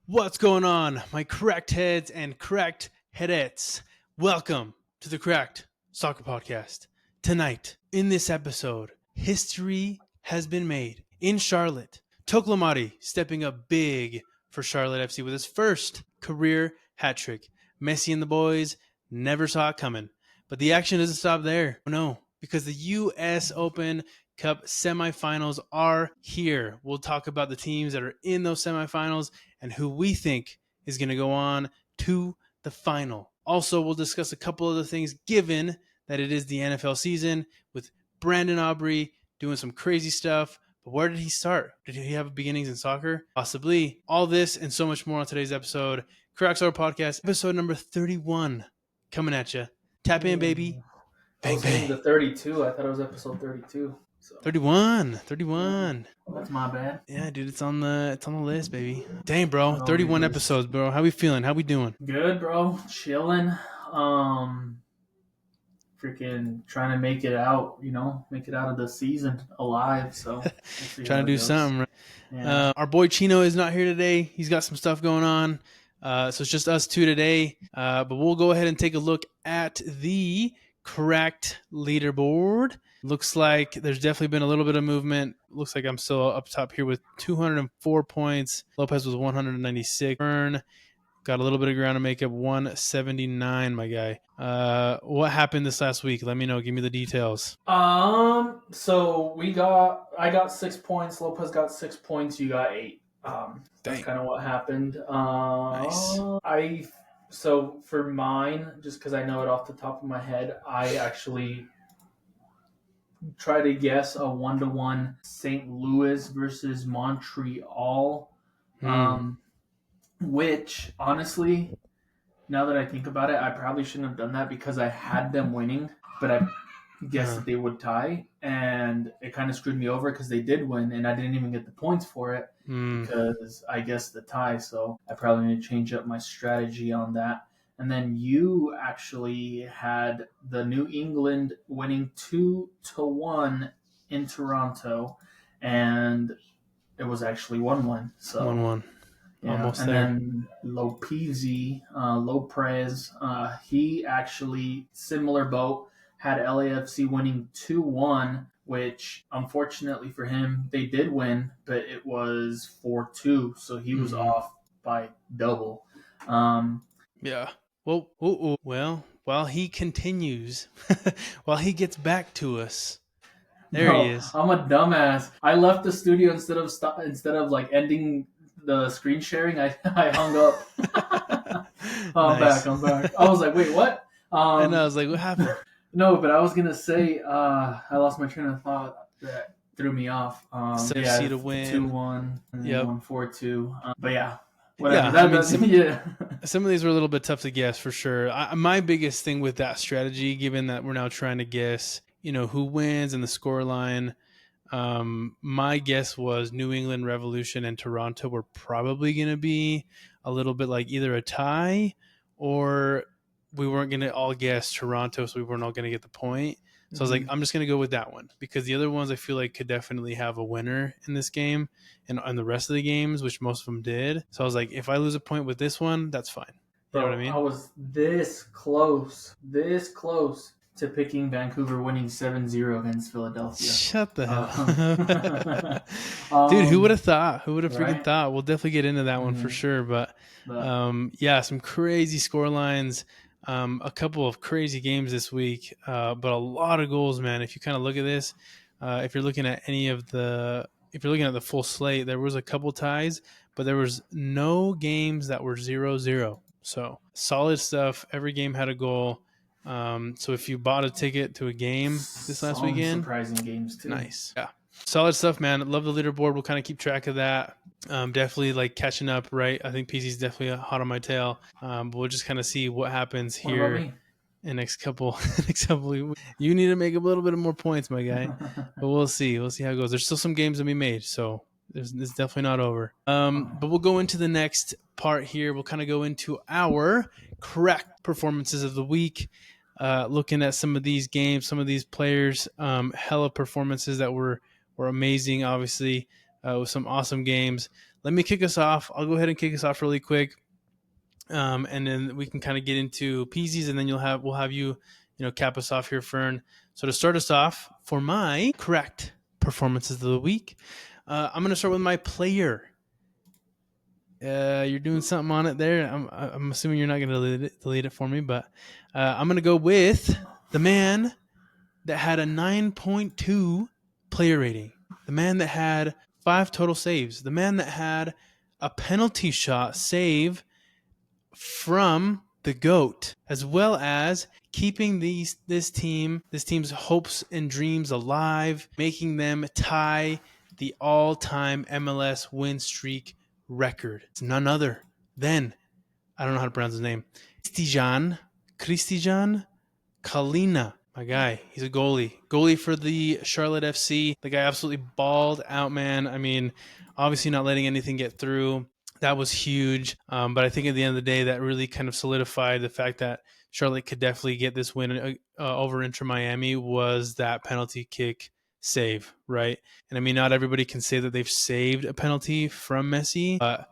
What's going on, my correct heads and correct headettes? Welcome to the Correct Soccer Podcast. Tonight, in this episode, history has been made in Charlotte. Toklamari stepping up big for Charlotte FC with his first career hat trick. Messi and the boys never saw it coming. But the action doesn't stop there. No, because the U.S. Open Cup semifinals are here. We'll talk about the teams that are in those semifinals and who we think is going to go on to the final. Also, we'll discuss a couple other things given that it is the NFL season with Brandon Aubrey doing some crazy stuff. But where did he start? Did he have beginnings in soccer? Possibly. All this and so much more on today's episode. Correct Soccer Podcast, episode number 31, coming at you. Tap in, baby. Bang, bang. The 32. I thought it was episode 32. So. 31. That's my bad. Yeah, dude, it's on the list, baby. Dang, bro, 31 episodes, bro. How we feeling? How we doing? Good, bro. Chilling. Freaking trying to make it out. Make it out of the season alive. So trying to do something. Right? Yeah. Our boy Chino is not here today. He's got some stuff going on. So it's just us two today. But we'll go ahead and take a look at the correct leaderboard. Looks like there's definitely been a little bit of movement. Looks like I'm still up top here with 204 points. Lopez was 196. Fern got a little bit of ground to make up, 179, my guy. What happened this last week? Let me know. Give me the details. So I got 6 points. Lopez got 6 points. You got 8. That's kind of what happened. Nice. So for mine, just because I know it off the top of my head, I actually try to guess a 1-1 St. Louis versus Montreal, which honestly, now that I think about it, I probably shouldn't have done that because I had them winning, but I guessed that they would tie, and it kind of screwed me over because they did win, and I didn't even get the points for it because I guessed the tie, so I probably need to change up my strategy on that. And then you actually had the New England winning 2-1 in Toronto, and it was actually 1-1. So 1-1. Yeah. Almost and there. Then Lopez, he actually, similar boat, had LAFC winning 2-1, which unfortunately for him, they did win, but it was 4-2, so he was off by double. Yeah. Well, while he continues, while he gets back to us, he is. I'm a dumbass. I left the studio instead of like ending the screen sharing. I hung up. Nice. I'm back. I was like, wait, what? And I was like, what happened? No, but I was gonna say I lost my train of thought. That threw me off. C to win 2-1 and then 1-4-2. But yeah. Whatever. Some of these were a little bit tough to guess for sure. My biggest thing with that strategy, given that we're now trying to guess, who wins and the scoreline, my guess was New England Revolution and Toronto were probably going to be a little bit like either a tie or we weren't going to all guess Toronto, so we weren't all going to get the point. So I was like, I'm just going to go with that one because the other ones I feel like could definitely have a winner in this game and the rest of the games, which most of them did. So I was like, if I lose a point with this one, that's fine. You know what I mean? I was this close to picking Vancouver winning 7-0 against Philadelphia. Shut the hell. Dude, who would have thought? Who would have freaking thought? We'll definitely get into that one for sure. But some crazy score lines. A couple of crazy games this week, but a lot of goals, man. If you kind of look at this, if you're looking at the full slate, there was a couple ties, but there was no games that were 0-0. So solid stuff. Every game had a goal. So if you bought a ticket to a game this last weekend, surprising games too. Nice. Yeah. Solid stuff, man. Love the leaderboard. We'll kind of keep track of that. Definitely like catching up, right? I think PC's definitely hot on my tail. But we'll just kind of see what happens here in the next couple weeks. You need to make a little bit of more points, my guy. But we'll see. We'll see how it goes. There's still some games to be made, so it's definitely not over. But we'll go into the next part here. We'll kind of go into our correct performances of the week. Looking at some of these games, some of these players, hella performances that were amazing, obviously, with some awesome games. let me kick us off. I'll go ahead and kick us off really quick. And then we can kind of get into PZs, and then we'll have you cap us off here, Fern. So to start us off, for my correct performances of the week, I'm going to start with my player. You're doing something on it there. I'm assuming you're not going to delete it for me, but I'm going to go with the man that had a 9.2 player rating, the man that had 5 total saves, the man that had a penalty shot save from the GOAT, as well as keeping this team's hopes and dreams alive, making them tie the all-time MLS win streak record. It's none other than, I don't know how to pronounce his name, Cristijan Kalina. My guy, he's a goalie for the Charlotte FC. The guy absolutely balled out, man. I mean, obviously not letting anything get through. That was huge. But I think at the end of the day, that really kind of solidified the fact that Charlotte could definitely get this win over Inter Miami was that penalty kick save, right? And I mean, not everybody can say that they've saved a penalty from Messi, but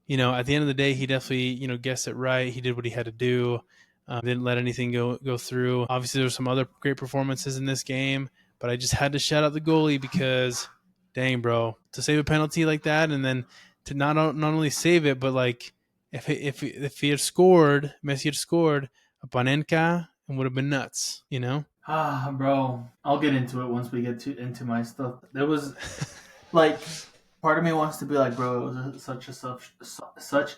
at the end of the day, he definitely guessed it right. He did what he had to do. Didn't let anything go through. Obviously, there were some other great performances in this game, but I just had to shout out the goalie because, dang, bro, to save a penalty like that and then to not only save it, but like if he had scored, Messi had scored a Panenka, it would have been nuts, Bro, I'll get into it once we get into my stuff. There was like part of me wants to be like, bro, it was such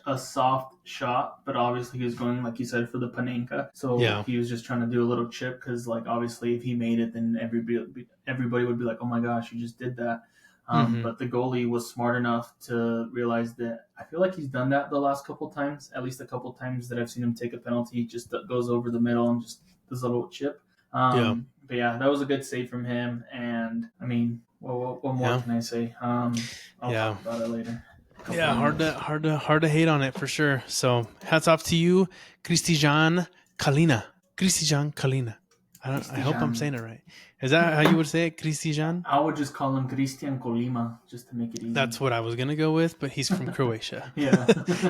a soft shot, but obviously he was going, like you said, for the Panenka. So Yeah. he was just trying to do a little chip because, like, obviously if he made it, then everybody would be like, oh my gosh, you just did that. But the goalie was smart enough to realize that. I feel like he's done that the last couple times, at least a couple times that I've seen him take a penalty. He just goes over the middle and just does a little chip. Yeah. But yeah, that was a good save from him. And I mean, what more can I say? I'll talk about it later. Yeah, hard to hate on it for sure. So hats off to you, Cristijan Kalina. Cristijan Kalina. I hope I'm saying it right. Is that how you would say it, Cristijan? I would just call him Cristian Colima, just to make it easy. That's what I was gonna go with, but he's from Croatia. Yeah.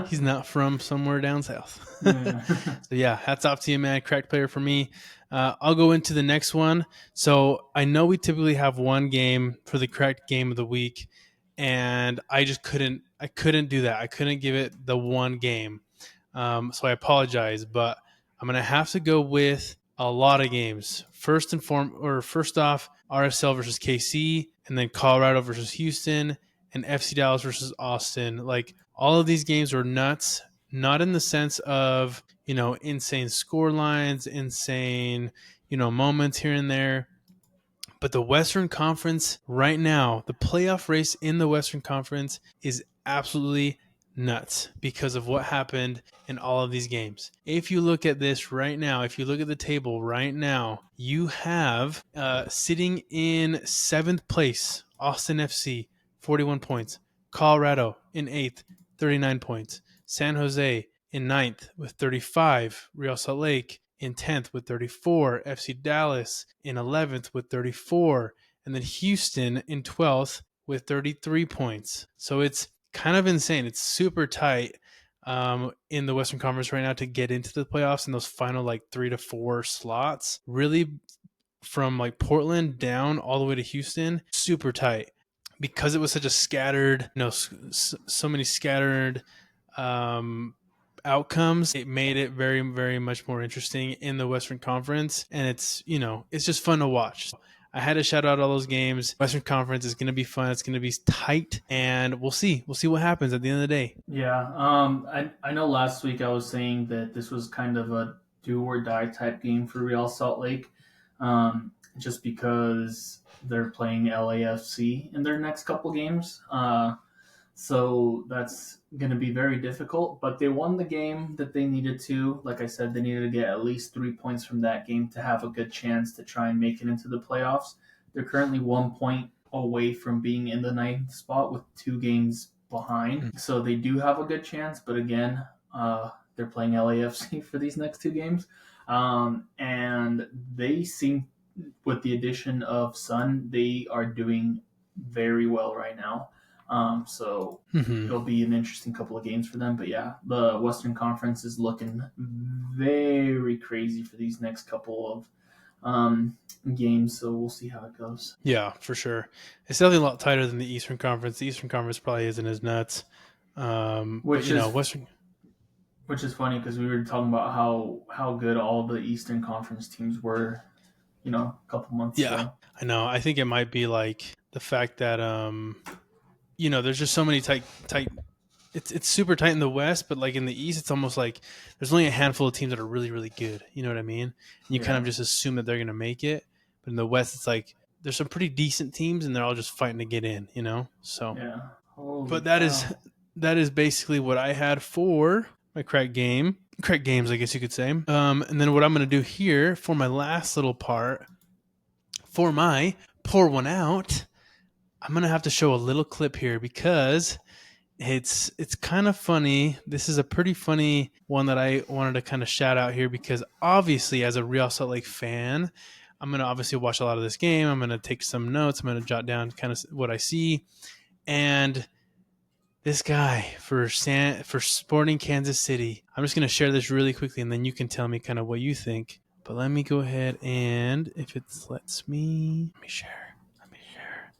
He's not from somewhere down south. Yeah. So yeah, hats off to you, man. Correct player for me. I'll go into the next one. So I know we typically have one game for the correct game of the week, and I just couldn't do that. I couldn't give it the one game. So I apologize, but I'm gonna have to go with a lot of games. First off, RSL versus KC, and then Colorado versus Houston, and FC Dallas versus Austin. Like, all of these games were nuts, not in the sense of, insane score lines, insane, moments here and there. But the Western Conference right now, the playoff race in the Western Conference is absolutely nuts because of what happened in all of these games. If you look at this right now, if you look at the table right now, you have sitting in 7th place, Austin FC, 41 points. Colorado in 8th, 39 points. San Jose in 9th with 35. Real Salt Lake in 10th with 34. FC Dallas in 11th with 34. And then Houston in 12th with 33 points. So it's kind of insane. It's super tight in the Western Conference right now to get into the playoffs in those final 3 to 4 slots. Really, from Portland down all the way to Houston, super tight because it was such a scattered, so many scattered outcomes. It made it very, very much more interesting in the Western Conference, and it's just fun to watch. So I had to shout out all those games. Western Conference is going to be fun. It's going to be tight, and we'll see. We'll see what happens at the end of the day. Yeah. I know last week I was saying that this was kind of a do or die type game for Real Salt Lake, just because they're playing LAFC in their next couple games. So that's going to be very difficult, but they won the game that they needed to. Like I said, they needed to get at least 3 points from that game to have a good chance to try and make it into the playoffs. They're currently 1 point away from being in the 9th spot with 2 games behind. So they do have a good chance, but again, they're playing LAFC for these next 2 games. And they seem, with the addition of Sun, they are doing very well right now. So Mm-hmm. it'll be an interesting couple of games for them. But yeah, the Western Conference is looking very crazy for these next couple of games. So we'll see how it goes. Yeah, for sure. It's definitely a lot tighter than the Eastern Conference. The Eastern Conference probably isn't as nuts. But Which you know, is Western. which is funny because we were talking about how good all the Eastern Conference teams were, a couple months Yeah, ago. I know. I think it might be like the fact that there's just so many tight. It's super tight in the West, but like in the East, it's almost like there's only a handful of teams that are really, really good. You know what I mean? And you kind of just assume that they're going to make it. But in the West, it's like there's some pretty decent teams, and they're all just fighting to get in. So. Yeah. Holy But cow. that is basically what I had for my crack games, I guess you could say. And then what I'm going to do here for my last little part, for my pour one out, I'm going to have to show a little clip here because it's kind of funny. This is a pretty funny one that I wanted to kind of shout out here because obviously as a Real Salt Lake fan, I'm going to obviously watch a lot of this game. I'm going to take some notes. I'm going to jot down kind of what I see. And this guy for Sporting Kansas City. I'm just going to share this really quickly, and then you can tell me kind of what you think. But let me go ahead and, if it lets me, let me share.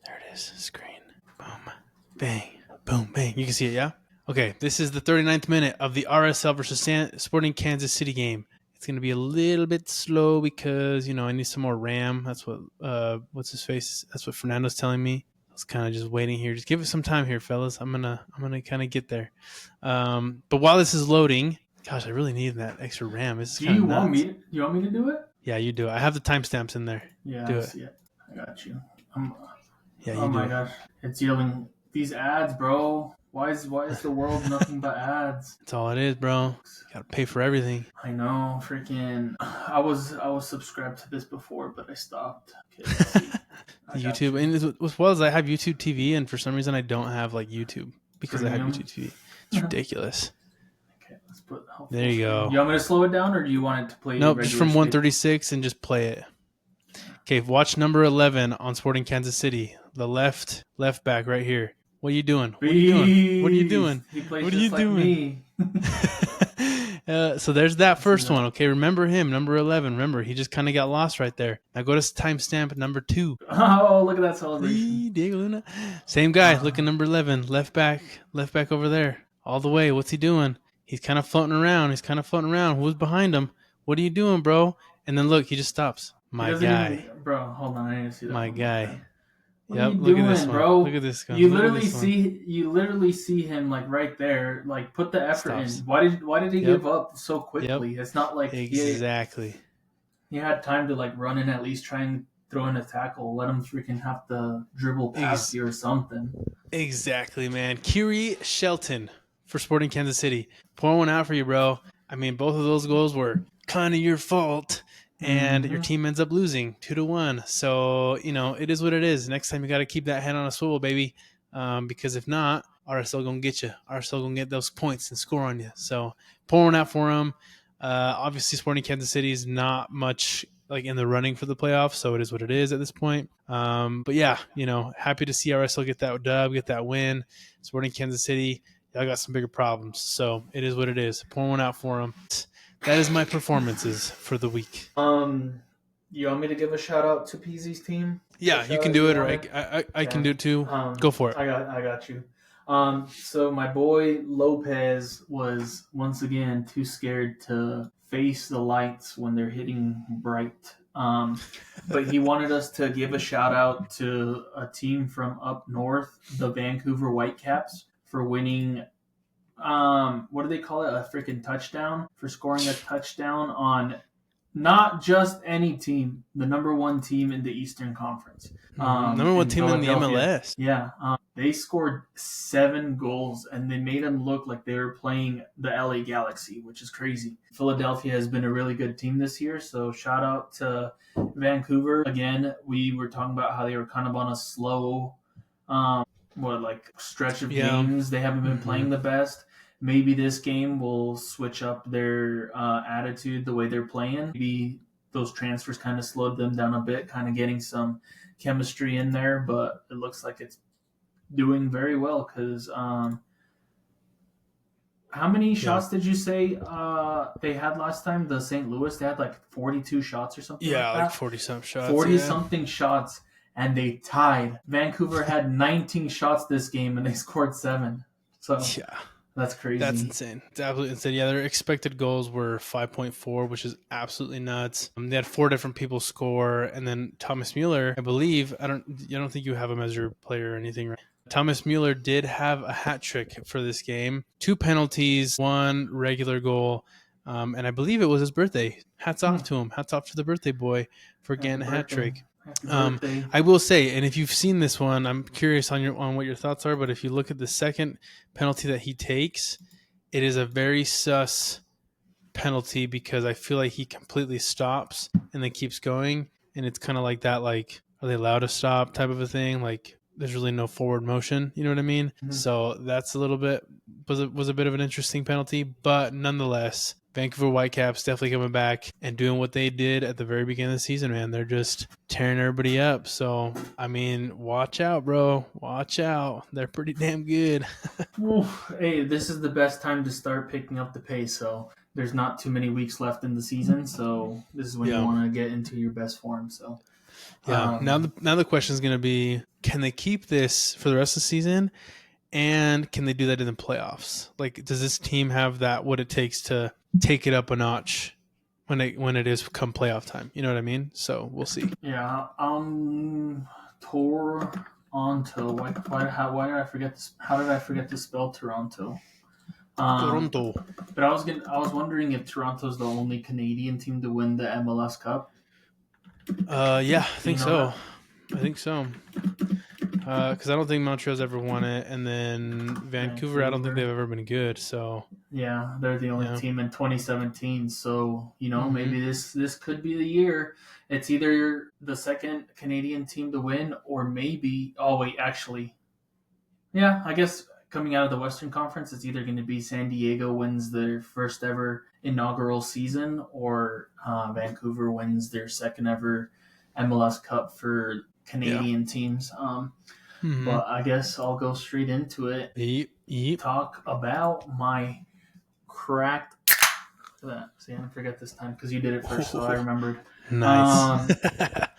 There it is, screen. Boom, bang, boom, bang. You can see it, yeah? Okay, this is the 39th minute of the RSL versus Sporting Kansas City game. It's going to be a little bit slow because, I need some more RAM. That's what, what's his face? That's what Fernando's telling me. I was kind of just waiting here. Just give it some time here, fellas. I'm gonna kind of get there. But while this is loading, gosh, I really need that extra RAM. This is kind of nuts. Do you want me to do it? Yeah, you do it. I have the timestamps in there. Yeah, do I it. see it. I got you. Yeah, oh you my do gosh, it's yelling these ads, bro. Why is the world nothing but ads? That's all it is, bro. You gotta pay for everything. I know, freaking. I was subscribed to this before, but I stopped. Okay, let's see. YouTube, and as well as I have YouTube TV, and for some reason I don't have like YouTube because Premium. I have YouTube TV. It's ridiculous. Okay, let's put. There you go. You want me to slow it down, or do you want it to play? Nope, just from 136 and just play it. Okay, watch number 11 on Sporting Kansas City. The left back right here. What are you doing? What are you doing? What are you doing? He plays what just like me. So there's that first one. Okay, remember him, number 11. Remember, he just kind of got lost right there. Now go to timestamp number 2. Oh, look at that celebration. Diego Luna. Same guy. Look at number 11. Left back over there. All the way. What's he doing? He's kind of floating around. Who's behind him? What are you doing, bro? And then look, he just stops. My guy. Bro, hold on. I need to see that. My guy. What are you doing, at this bro? Look at this one. You literally see him like right there. Like put the effort in. Why did he give up so quickly? It's not like exactly. He had time to like run in, at least try and throw in a tackle. Let him freaking have to dribble past you or something. Exactly, man. Kiri Shelton for Sporting Kansas City. Pour one out for you, bro. I mean, both of those goals were kind of your fault. And your team ends up losing 2-1. So, it is what it is. Next time you got to keep that head on a swivel, baby. Because if not, RSL going to get you. RSL going to get those points and score on you. So, pouring out for them. Obviously, Sporting Kansas City is not much like in the running for the playoffs. So, it is what it is at this point. But yeah, happy to see RSL get that dub, get that win. Sporting Kansas City, y'all got some bigger problems. So, it is what it is. Pour one out for them. That is my performances for the week. You want me to give a shout out to PZ's team? Yeah, you can do it, or I can do it too. Go for it. I got you. So my boy Lopez was once again too scared to face the lights when they're hitting bright. But he wanted us to give a shout out to a team from up north, the Vancouver Whitecaps, for winning. What do they call it? A freaking touchdown, for scoring a touchdown on not just any team, the number one team in the Eastern Conference. Number one team in the MLS. Yeah. They scored 7 goals, and they made them look like they were playing the LA Galaxy, which is crazy. Philadelphia has been a really good team this year, so shout out to Vancouver. Again, we were talking about how they were kind of on a slow stretch of games. They haven't been playing the best. Maybe this game will switch up their attitude, the way they're playing. Maybe those transfers kind of slowed them down a bit, kind of getting some chemistry in there, but it looks like it's doing very well because how many shots did you say they had last time? The St. Louis, they had like 42 shots or something like that. Yeah, like 40-some shots. 40-something shots, and they tied. Vancouver had 19 shots this game, and they scored 7. So yeah, that's crazy. That's insane. It's absolutely insane. Yeah, their expected goals were 5.4, which is absolutely nuts. They had 4 different people score, and then Thomas Mueller, I believe, I don't think you have him as your player or anything, right? Thomas Mueller did have a hat trick for this game. 2 penalties, 1 regular goal, and I believe it was his birthday. Hats off to him. Hats off to the birthday boy for getting a hat trick. I will say, and if you've seen this one, I'm curious on what your thoughts are, but if you look at the second penalty that he takes, it is a very sus penalty because I feel like he completely stops and then keeps going, and it's kind of like that, like, are they allowed to stop type of a thing? Like, there's really no forward motion, you know what I mean? Mm-hmm. So that's a little bit was a bit of an interesting penalty, but nonetheless, Vancouver Whitecaps definitely coming back and doing what they did at the very beginning of the season, man. They're just tearing everybody up. So, I mean, watch out, bro. Watch out. They're pretty damn good. Hey, this is the best time to start picking up the pace. So there's not too many weeks left in the season. So this is when you want to get into your best form. So yeah. Now the question is going to be, can they keep this for the rest of the season? And can they do that in the playoffs? Like, does this team have what it takes to take it up a notch when it is come playoff time? You know what I mean? So we'll see. Yeah. Toronto. Why did I forget this? How did I forget to spell Toronto? Toronto. But I was wondering if Toronto's the only Canadian team to win the MLS Cup. Yeah, I think so. I think so. Because I don't think Montreal's ever won it, and then Vancouver, I don't think they've ever been good. So yeah, they're the only team in 2017. So maybe this could be the year. It's either the second Canadian team to win, or maybe. Oh wait, actually, yeah, I guess coming out of the Western Conference, it's either going to be San Diego wins their first ever inaugural season, or Vancouver wins their second ever MLS Cup for Canadian teams. But I guess I'll go straight into it. Yep. Talk about my cracked. Look at that. See, I didn't forget this time because you did it first, so I remembered. Nice.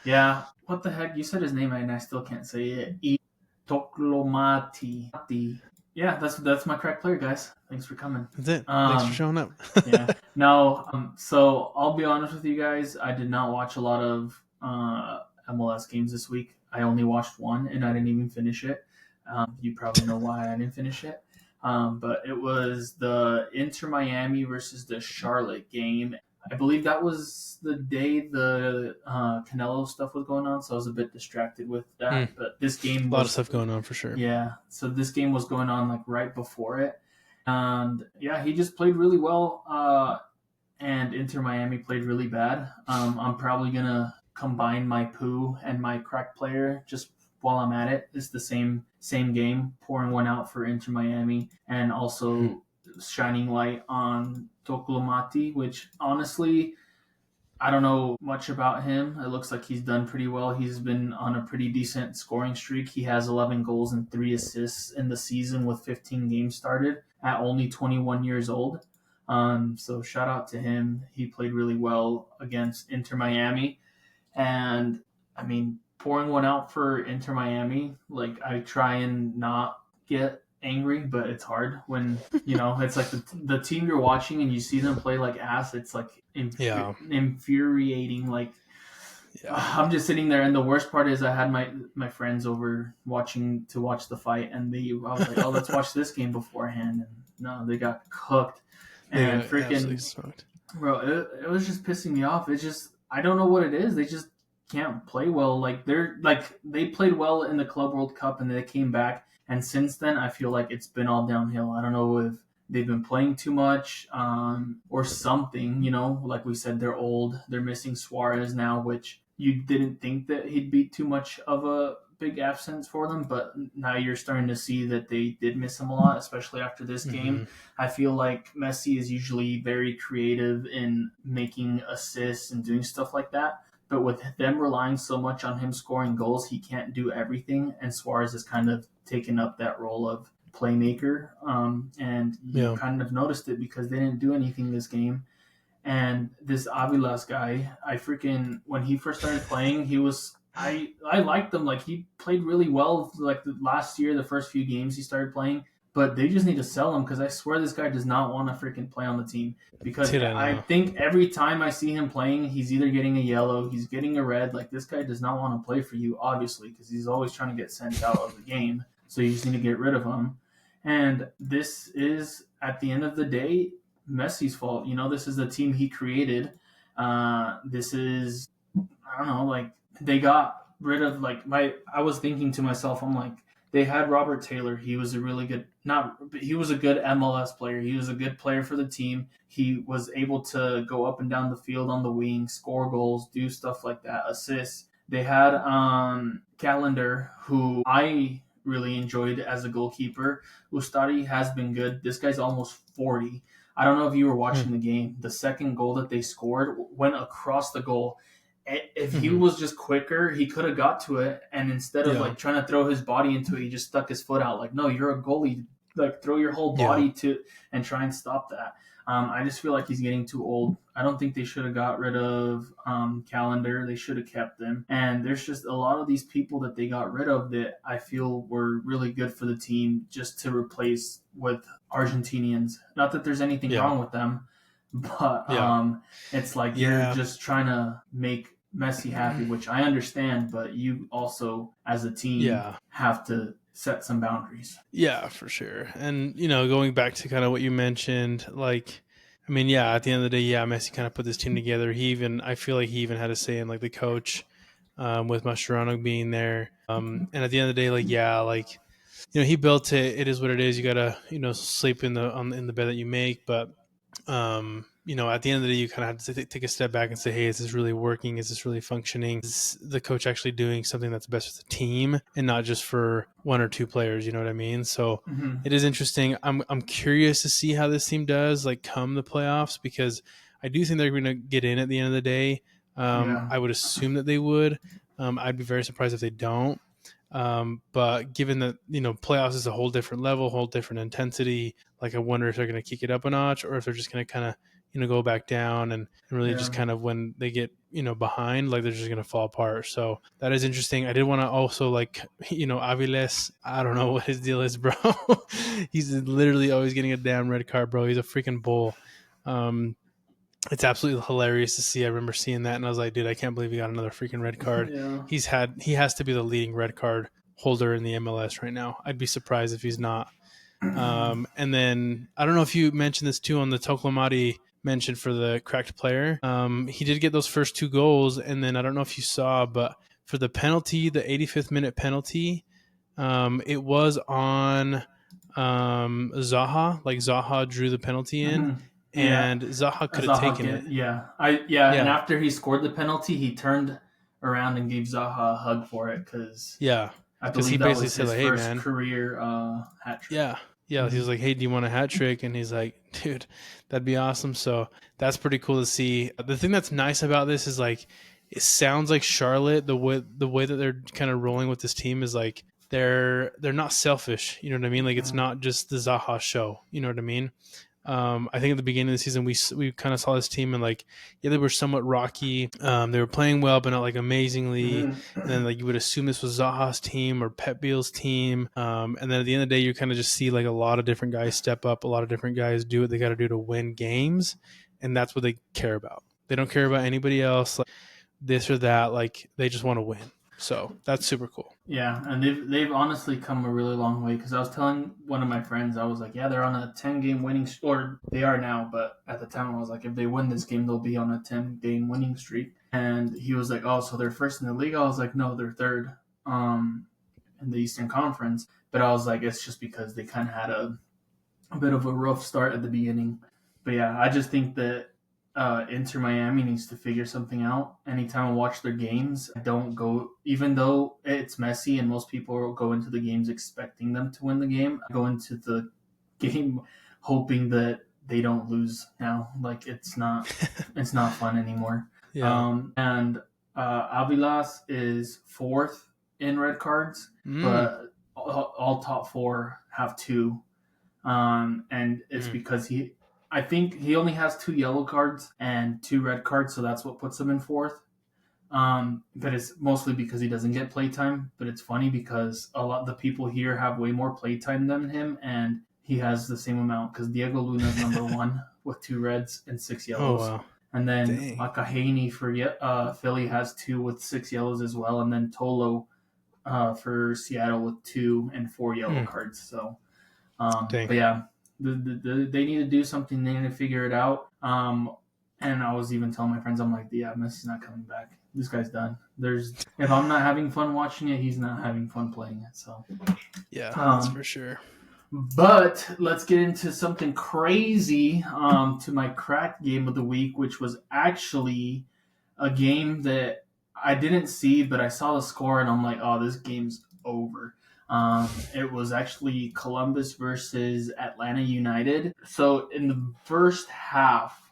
Yeah. What the heck? You said his name and I still can't say it. Toklomati. Yeah, that's my cracked player, guys. Thanks for coming. That's it. Thanks for showing up. Yeah. No. So I'll be honest with you guys. I did not watch a lot of MLS games this week. I only watched one, and I didn't even finish it. You probably know why I didn't finish it. But it was the Inter Miami versus the Charlotte game. I believe that was the day the Canelo stuff was going on, so I was a bit distracted with that. But this game a lot of stuff going on for sure. Yeah, so this game was going on like right before it. And yeah, he just played really well. And Inter Miami played really bad. I'm probably going to combine my poo and my crack player just while I'm at it. It's the same game, pouring one out for Inter Miami, and also shining light on Toklomati, which honestly, I don't know much about him. It looks like he's done pretty well. He's been on a pretty decent scoring streak. He has 11 goals and 3 assists in the season with 15 games started at only 21 years old. So shout out to him. He played really well against Inter Miami. And I mean, pouring one out for Inter Miami, like I try and not get angry, but it's hard when, it's like the team you're watching and you see them play like ass. It's like infuriating. Like, I'm just sitting there, and the worst part is I had my friends over watch the fight, and I was like, oh, let's watch this game beforehand. And no, they got cooked. And freaking, bro, it was just pissing me off. It's just, I don't know what it is. They just can't play well. Like they played well in the Club World Cup, and they came back. And since then, I feel like it's been all downhill. I don't know if they've been playing too much or something. Like we said, they're old. They're missing Suarez now, which you didn't think that he'd be too much of a big absence for them, but now you're starting to see that they did miss him a lot, especially after this game. I feel like Messi is usually very creative in making assists and doing stuff like that, But with them relying so much on him scoring goals, he can't do everything. And Suarez has kind of taken up that role of playmaker. And you kind of noticed it because they didn't do anything this game. And this Avilas guy, when he first started playing, I liked him. Like, he played really well. Like, the last year, the first few games he started playing. But they just need to sell him because I swear this guy does not want to freaking play on the team. Because I think every time I see him playing, he's either getting a yellow, he's getting a red. Like, this guy does not want to play for you, obviously, because he's always trying to get sent out of the game. So you just need to get rid of him. And this is, at the end of the day, Messi's fault. This is the team he created. This is, I don't know, like, they got rid of, I was thinking to myself, I'm like, they had Robert Taylor. He was a really good, he was a good MLS player. He was a good player for the team. He was able to go up and down the field on the wing, score goals, do stuff like that, assists. They had Calendar, who I really enjoyed as a goalkeeper. Ustari has been good. This guy's almost 40. I don't know if you were watching the game. The second goal that they scored went across the goal. If he was just quicker, he could have got to it. And instead of trying to throw his body into it, he just stuck his foot out. Like, no, you're a goalie. Like, throw your whole body to and try and stop that. I just feel like he's getting too old. I don't think they should have got rid of Calendar. They should have kept him. And there's just a lot of these people that they got rid of that I feel were really good for the team just to replace with Argentinians. Not that there's anything wrong with them, but it's like you're just trying to make Messi happy, which I understand, but you also, as a team, have to set some boundaries. Yeah, for sure. And, going back to kind of what you mentioned, like, I mean, at the end of the day, Messi kind of put this team together. I feel like he even had a say in, like, the coach with Mascherano being there. And at the end of the day, he built it. It is what it is. You got to, sleep in the bed that you make. But, at the end of the day, you kind of have to take a step back and say, hey, is this really working? Is this really functioning? Is the coach actually doing something that's best for the team and not just for one or two players? You know what I mean? So it is interesting. I'm curious to see how this team does, like, come the playoffs, because I do think they're going to get in at the end of the day. I would assume that they would. I'd be very surprised if they don't. But given that, playoffs is a whole different level, whole different intensity, like, I wonder if they're going to kick it up a notch or if they're just going to kind of, go back down and really just kind of, when they get, behind, like, they're just going to fall apart. So that is interesting. I did want to also, like, Aviles, I don't know what his deal is, bro. He's literally always getting a damn red card, bro. He's a freaking bull. It's absolutely hilarious to see. I remember seeing that and I was like, dude, I can't believe he got another freaking red card. He has to be the leading red card holder in the MLS right now. I'd be surprised if he's not. And then I don't know if you mentioned this too on the Toklamati mention for the cracked player. He did get those first two goals, and then I don't know if you saw, but for the penalty, the 85th minute penalty, it was on Zaha. Like, Zaha drew the penalty in. And Zaha could have taken it. And after he scored the penalty, he turned around and gave Zaha a hug for it because I believe he that basically was said, his like, hey, first man, career hat trick. He was like, hey, do you want a hat trick? And he's like, dude, that'd be awesome. So that's pretty cool to see. The thing that's nice about this is, like, it sounds like Charlotte, the way that they're kind of rolling with this team is like they're not selfish. You know what I mean? Like, it's not just the Zaha show. You know what I mean? I think at the beginning of the season, we kind of saw this team and, like, they were somewhat rocky. They were playing well, but not, like, amazingly. And then, like, you would assume this was Zaha's team or Pep Biel's team. And then at the end of the day, you kind of just see, like, a lot of different guys step up. A lot of different guys do what they got to do to win games. And that's what they care about. They don't care about anybody else, like this or that. Like, they just want to win. So that's super cool. Yeah, and they've honestly come a really long way, because I was telling one of my friends, I was like, they're on a 10-game winning streak, or they are now, but at the time I was like, if they win this game, they'll be on a 10-game winning streak. And he was like, oh, so they're first in the league? I was like, no, they're third in the Eastern Conference. But I was like, it's just because they kind of had a bit of a rough start at the beginning. But yeah, I just think that Inter Miami needs to figure something out. Anytime I watch their games, I don't go, even though it's Messi and most people go into the games expecting them to win the game, I go into the game hoping that they don't lose now. Like, it's not fun anymore. And Avilas is fourth in red cards, but all top four have two. And it's because I think he only has 2 yellow cards and 2 red cards, so that's what puts him in fourth. But it's mostly because he doesn't get playtime. But it's funny because a lot of the people here have way more playtime than him, and he has the same amount because Diego Luna's number 1 with 2 reds and 6 yellows. Oh, wow. And then Makahaney for Philly has 2 with 6 yellows as well, and then Tolo for Seattle with 2 and 4 yellow cards. So, but yeah, they need to do something. They need to figure it out. And I was even telling my friends, I'm like, yeah, Messi's not coming back. This guy's done. If I'm not having fun watching it, he's not having fun playing it. So yeah, that's for sure. But let's get into something crazy. To my cracked game of the week, which was actually a game that I didn't see, but I saw the score and I'm like, oh, this game's over. It was actually Columbus versus Atlanta United. So in the first half,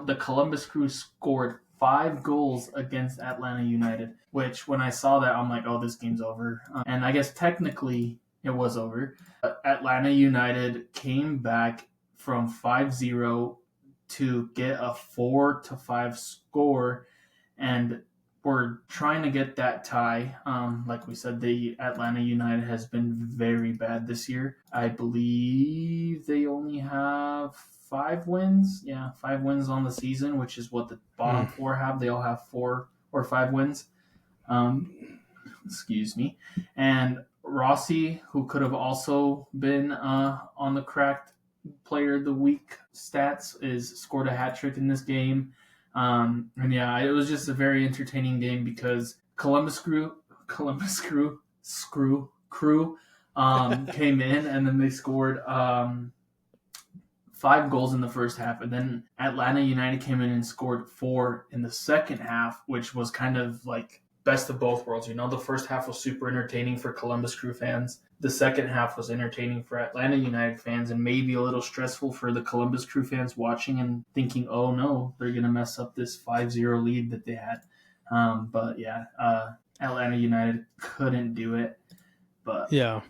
the Columbus Crew scored 5 goals against Atlanta United, which when I saw that, I'm like, oh, this game's over. And I guess technically it was over. Atlanta United came back from 5-0 to get a 4-5 score, and we're trying to get that tie. Like we said, the Atlanta United has been very bad this year. I believe they only have 5 wins. Yeah, 5 wins on the season, which is what the bottom 4 have. They all have 4 or 5 wins. Excuse me. And Rossi, who could have also been on the cracked player of the week stats, scored a hat trick in this game. And yeah, it was just a very entertaining game because Columbus Crew came in and then they scored 5 goals in the first half, and then Atlanta United came in and scored 4 in the second half, which was kind of like best of both worlds. You know, the first half was super entertaining for Columbus Crew fans. The second half was entertaining for Atlanta United fans and maybe a little stressful for the Columbus Crew fans watching and thinking, oh no, they're going to mess up this 5-0 lead that they had. But yeah, Atlanta United couldn't do it. But yeah,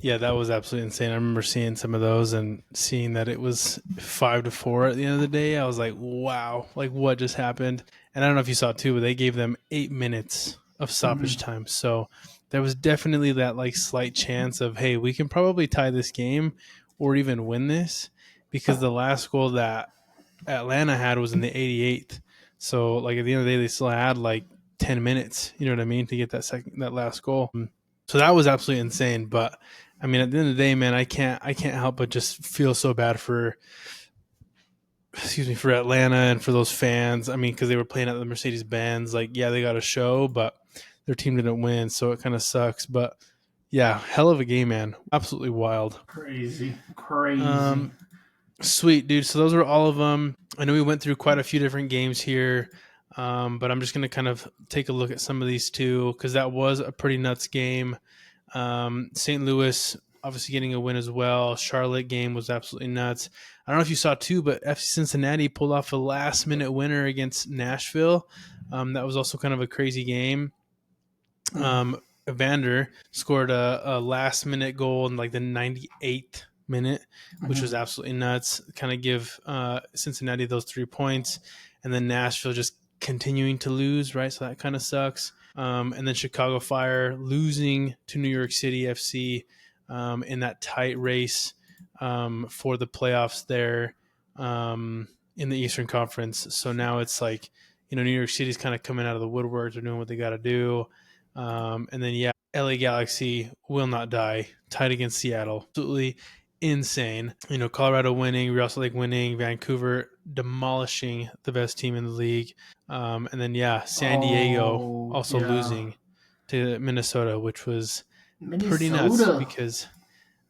that was absolutely insane. I remember seeing some of those and seeing that it was 5-4 at the end of the day. I was like, wow, like what just happened? And I don't know if you saw it too, but they gave them 8 minutes of stoppage time. So there was definitely that like slight chance of, hey, we can probably tie this game or even win this, because the last goal that Atlanta had was in the 88th. So like at the end of the day, they still had like 10 minutes, you know what I mean, to get that last goal. So that was absolutely insane. But I mean, at the end of the day, man, I can't help but just feel so bad for Atlanta and for those fans. I mean, because they were playing at the Mercedes-Benz. Like, yeah, they got a show, but their team didn't win, so it kind of sucks. But yeah, hell of a game, man. Absolutely wild. Crazy. Sweet, dude. So those were all of them. I know we went through quite a few different games here, but I'm just going to kind of take a look at some of these too, because that was a pretty nuts game. St. Louis obviously getting a win as well. Charlotte game was absolutely nuts. I don't know if you saw too, but FC Cincinnati pulled off a last-minute winner against Nashville. That was also kind of a crazy game. Evander scored a last-minute goal in like the 98th minute, which was absolutely nuts. Kind of give Cincinnati those 3 points, and then Nashville just continuing to lose, right? So that kind of sucks. And then Chicago Fire losing to New York City FC in that tight race for the playoffs there in the Eastern Conference. So now it's like, you know, New York City's kind of coming out of the woodwork. They're doing what they got to do. And then, yeah, LA Galaxy will not die, tied against Seattle. Absolutely insane. You know, Colorado winning, Real Salt Lake winning, Vancouver demolishing the best team in the league. And then, yeah, San Diego also losing to Minnesota, which was pretty nuts, because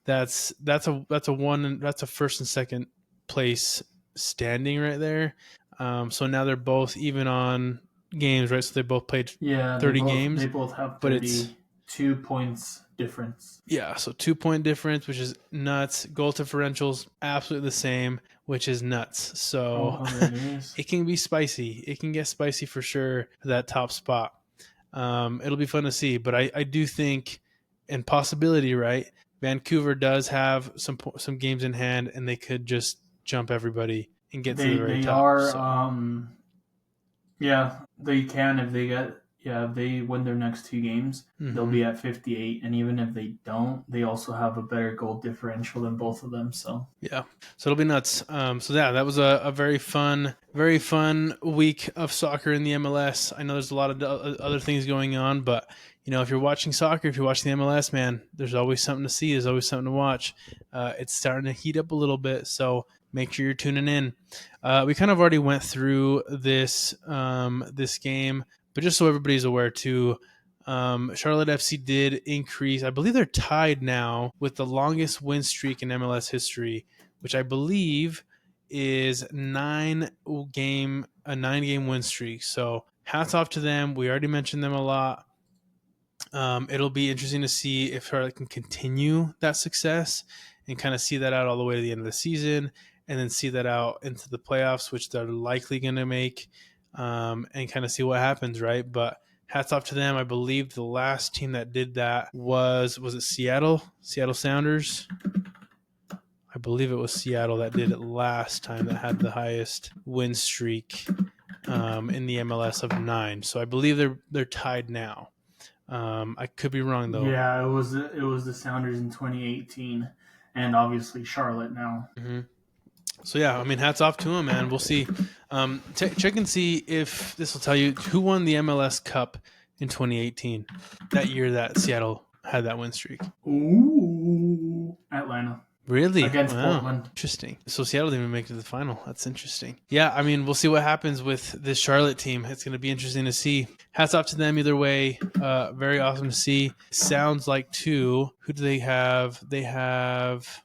that's a first and second place standing right there. So now they're both even on games, right? So they both played 30 games. They both have 30. But it's 2 points difference. Yeah, so 2-point difference, which is nuts. Goal differentials, absolutely the same, which is nuts. So That is. it can be spicy. It can get spicy for sure for that top spot. It'll be fun to see, but I do think, and possibility, right? Vancouver does have some games in hand, and they could just jump everybody and get to the very They top. are So. yeah, they can if they win their next 2 games, they'll be at 58, and even if they don't, they also have a better goal differential than both of them. So yeah, so it'll be nuts. So yeah, that was a very fun week of soccer in the MLS. I know there's a lot of other things going on, but if you're watching soccer, if you're watching the MLS, man, there's always something to see. There's always something to watch. It's starting to heat up a little bit, so make sure you're tuning in. We kind of already went through this game, but just so everybody's aware too, Charlotte FC did increase. I believe they're tied now with the longest win streak in MLS history, which I believe is a 9-game win streak. So hats off to them. We already mentioned them a lot. It'll be interesting to see if Charlotte can continue that success and kind of see that out all the way to the end of the season, and then see that out into the playoffs, which they're likely going to make, and kind of see what happens, right? But hats off to them. I believe the last team that did that was it Seattle Sounders? I believe it was Seattle that did it last time, that had the highest win streak in the MLS of 9. So I believe they're tied now. I could be wrong though. Yeah, it was the Sounders in 2018, and obviously Charlotte now. Mm-hmm. So yeah, I mean, hats off to them, man. We'll see. Check and see if this will tell you who won the MLS Cup in 2018, that year that Seattle had that win streak. Ooh, Atlanta. Really? Against Portland. Interesting. So Seattle didn't even make it to the final. That's interesting. Yeah, I mean, we'll see what happens with this Charlotte team. It's going to be interesting to see. Hats off to them either way. Very awesome to see. Sounds like too. Who do they have? They have.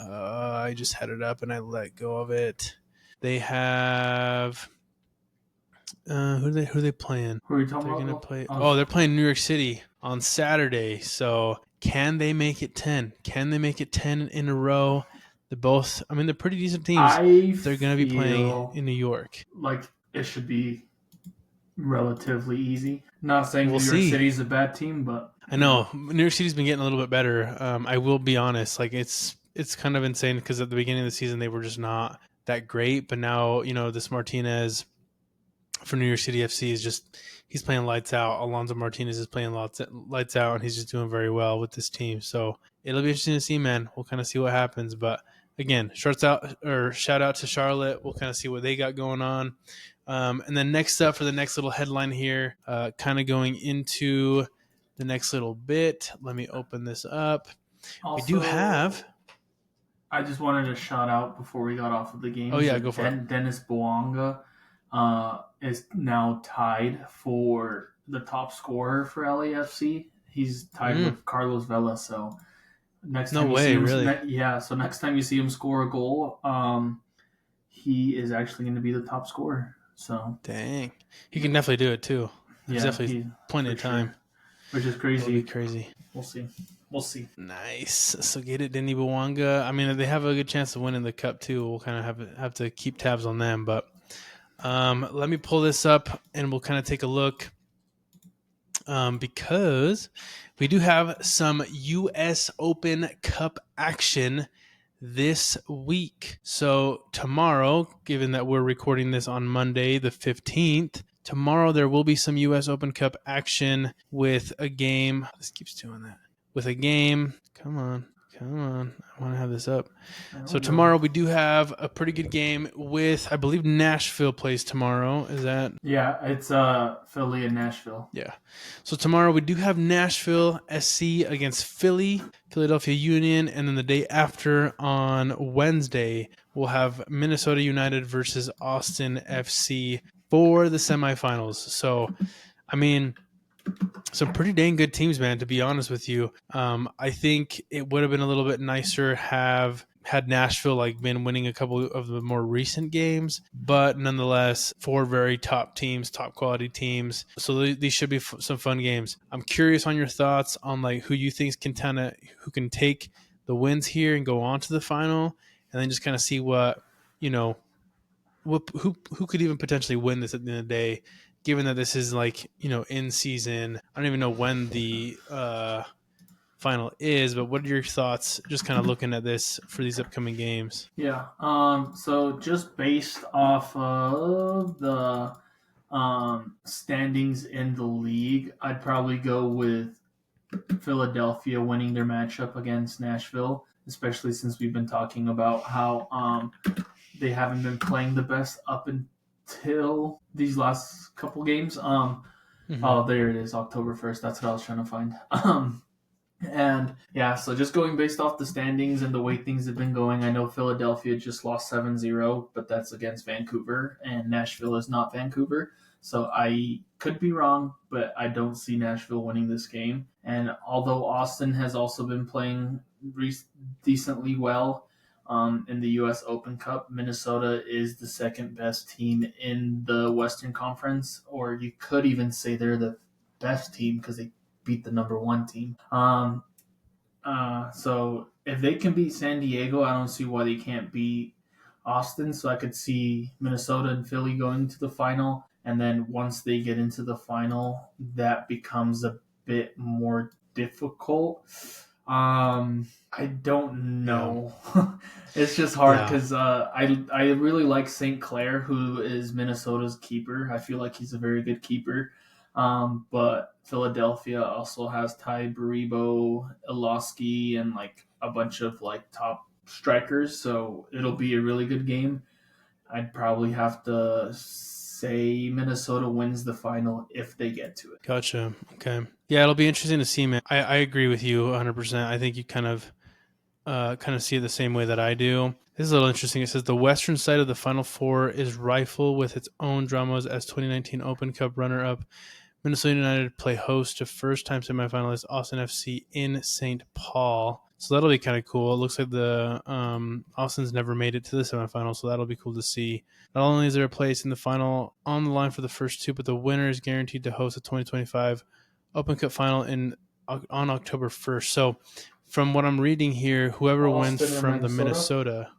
I just had it up and I let go of it. They have. Who are they playing? Who are you talking They're about? gonna play. Oh, they're playing New York City on Saturday. So can they make it 10? Can they make it 10 in a row? They're pretty decent teams. They're gonna be playing in New York. Like it should be relatively easy. Not saying We'll New York see. City's a bad team, but I know New York City's been getting a little bit better. I will be honest. Like it's kind of insane because at the beginning of the season they were just not that great, but now this Martinez for New York City FC he's playing lights out. Alonso Martinez is playing lights out, and he's just doing very well with this team. So it'll be interesting to see, man. We'll kind of see what happens. But again, shout out to Charlotte. We'll kind of see what they got going on. And then next up for the next little headline here, kind of going into the next little bit. Let me open this up. also, we do have. I just wanted to shout out before we got off of the game. Oh yeah, go for it. Dennis Bouanga is now tied for the top scorer for LAFC. He's tied with Carlos Vela. So next time So next time you see him score a goal, he is actually going to be the top scorer. So dang, he can definitely do it too. There's definitely plenty of time, which is crazy. It'll be crazy. We'll see. Nice. So get it, Denny Bouanga. I mean, they have a good chance of winning the cup too. We'll kind of have to keep tabs on them. But let me pull this up and we'll kind of take a look because we do have some U.S. Open Cup action this week. So tomorrow, given that we're recording this on Monday, the 15th, tomorrow there will be some U.S. Open Cup action with a game. This keeps doing that. With a game. Come on. I want to have this up. So tomorrow we do have a pretty good game with, I believe Nashville plays tomorrow. Is that? Yeah, it's Philly and Nashville. Yeah. So tomorrow we do have Nashville SC against Philadelphia Union, and then the day after on Wednesday we'll have Minnesota United versus Austin FC for the semifinals. So, I mean, some pretty dang good teams, man, to be honest with you. I think it would have been a little bit nicer have had Nashville like been winning a couple of the more recent games, but nonetheless, 4 very top teams, top quality teams. So these should be some fun games. I'm curious on your thoughts on like who you think who can take the wins here and go on to the final, and then just kind of see what who could even potentially win this at the end of the day, given that this is like in season. I don't even know when the final is, but what are your thoughts just kind of looking at this for these upcoming games? Yeah. So just based off of the standings in the league, I'd probably go with Philadelphia winning their matchup against Nashville, especially since we've been talking about how they haven't been playing the best up until these last couple games. Oh, there it is, October 1st. That's what I was trying to find. And yeah, so just going based off the standings and the way things have been going, I know Philadelphia just lost 7-0, but that's against Vancouver, and Nashville is not Vancouver. So I could be wrong, but I don't see Nashville winning this game. And although Austin has also been playing decently well in the U.S. Open Cup, Minnesota is the second best team in the Western Conference, or you could even say they're the best team because they beat the number 1 team. So if they can beat San Diego, I don't see why they can't beat Austin. So I could see Minnesota and Philly going to the final. And then once they get into the final, that becomes a bit more difficult. I don't know. Yeah. It's just hard because I really like St. Clair, who is Minnesota's keeper. I feel like he's a very good keeper. But Philadelphia also has Ty Baribo, Ilosky, and like a bunch of like top strikers. So it'll be a really good game. I'd probably have to say Minnesota wins the final if they get to it. Gotcha. Okay. Yeah, it'll be interesting to see, man. I agree with you 100%. I think you kind of see it the same way that I do. This is a little interesting. It says the western side of the Final Four is rife with its own dramas as 2019 Open Cup runner-up Minnesota United play host to first-time semifinalist Austin FC in St. Paul. So that'll be kind of cool. It looks like the Austin's never made it to the semifinal, so that'll be cool to see. Not only is there a place in the final on the line for the first 2, but the winner is guaranteed to host the 2025 Open Cup final on October 1st. So from what I'm reading here, whoever Austin wins from the Minnesota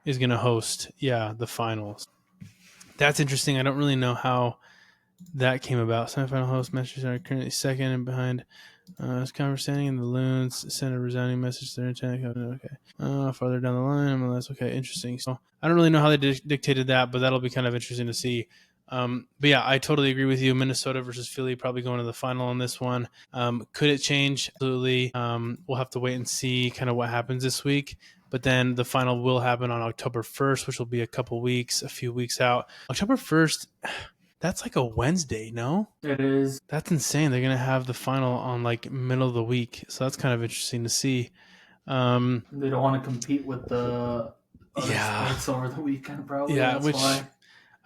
is going to host, the finals. That's interesting. I don't really know how that came about. Semifinal host Manchester are currently second and behind standing in the Loons sent a resounding message to their intent. Okay. Farther down the line, MLS. Okay, interesting. So I don't really know how they dictated that, but that'll be kind of interesting to see. But yeah, I totally agree with you. Minnesota versus Philly probably going to the final on this one. Could it change? Absolutely. We'll have to wait and see kind of what happens this week. But then the final will happen on October 1st, which will be a few weeks out. October 1st, that's like a Wednesday, no? It is. That's insane. They're going to have the final on like middle of the week. So that's kind of interesting to see. They don't want to compete with the other sports over the weekend, probably. Yeah, that's why.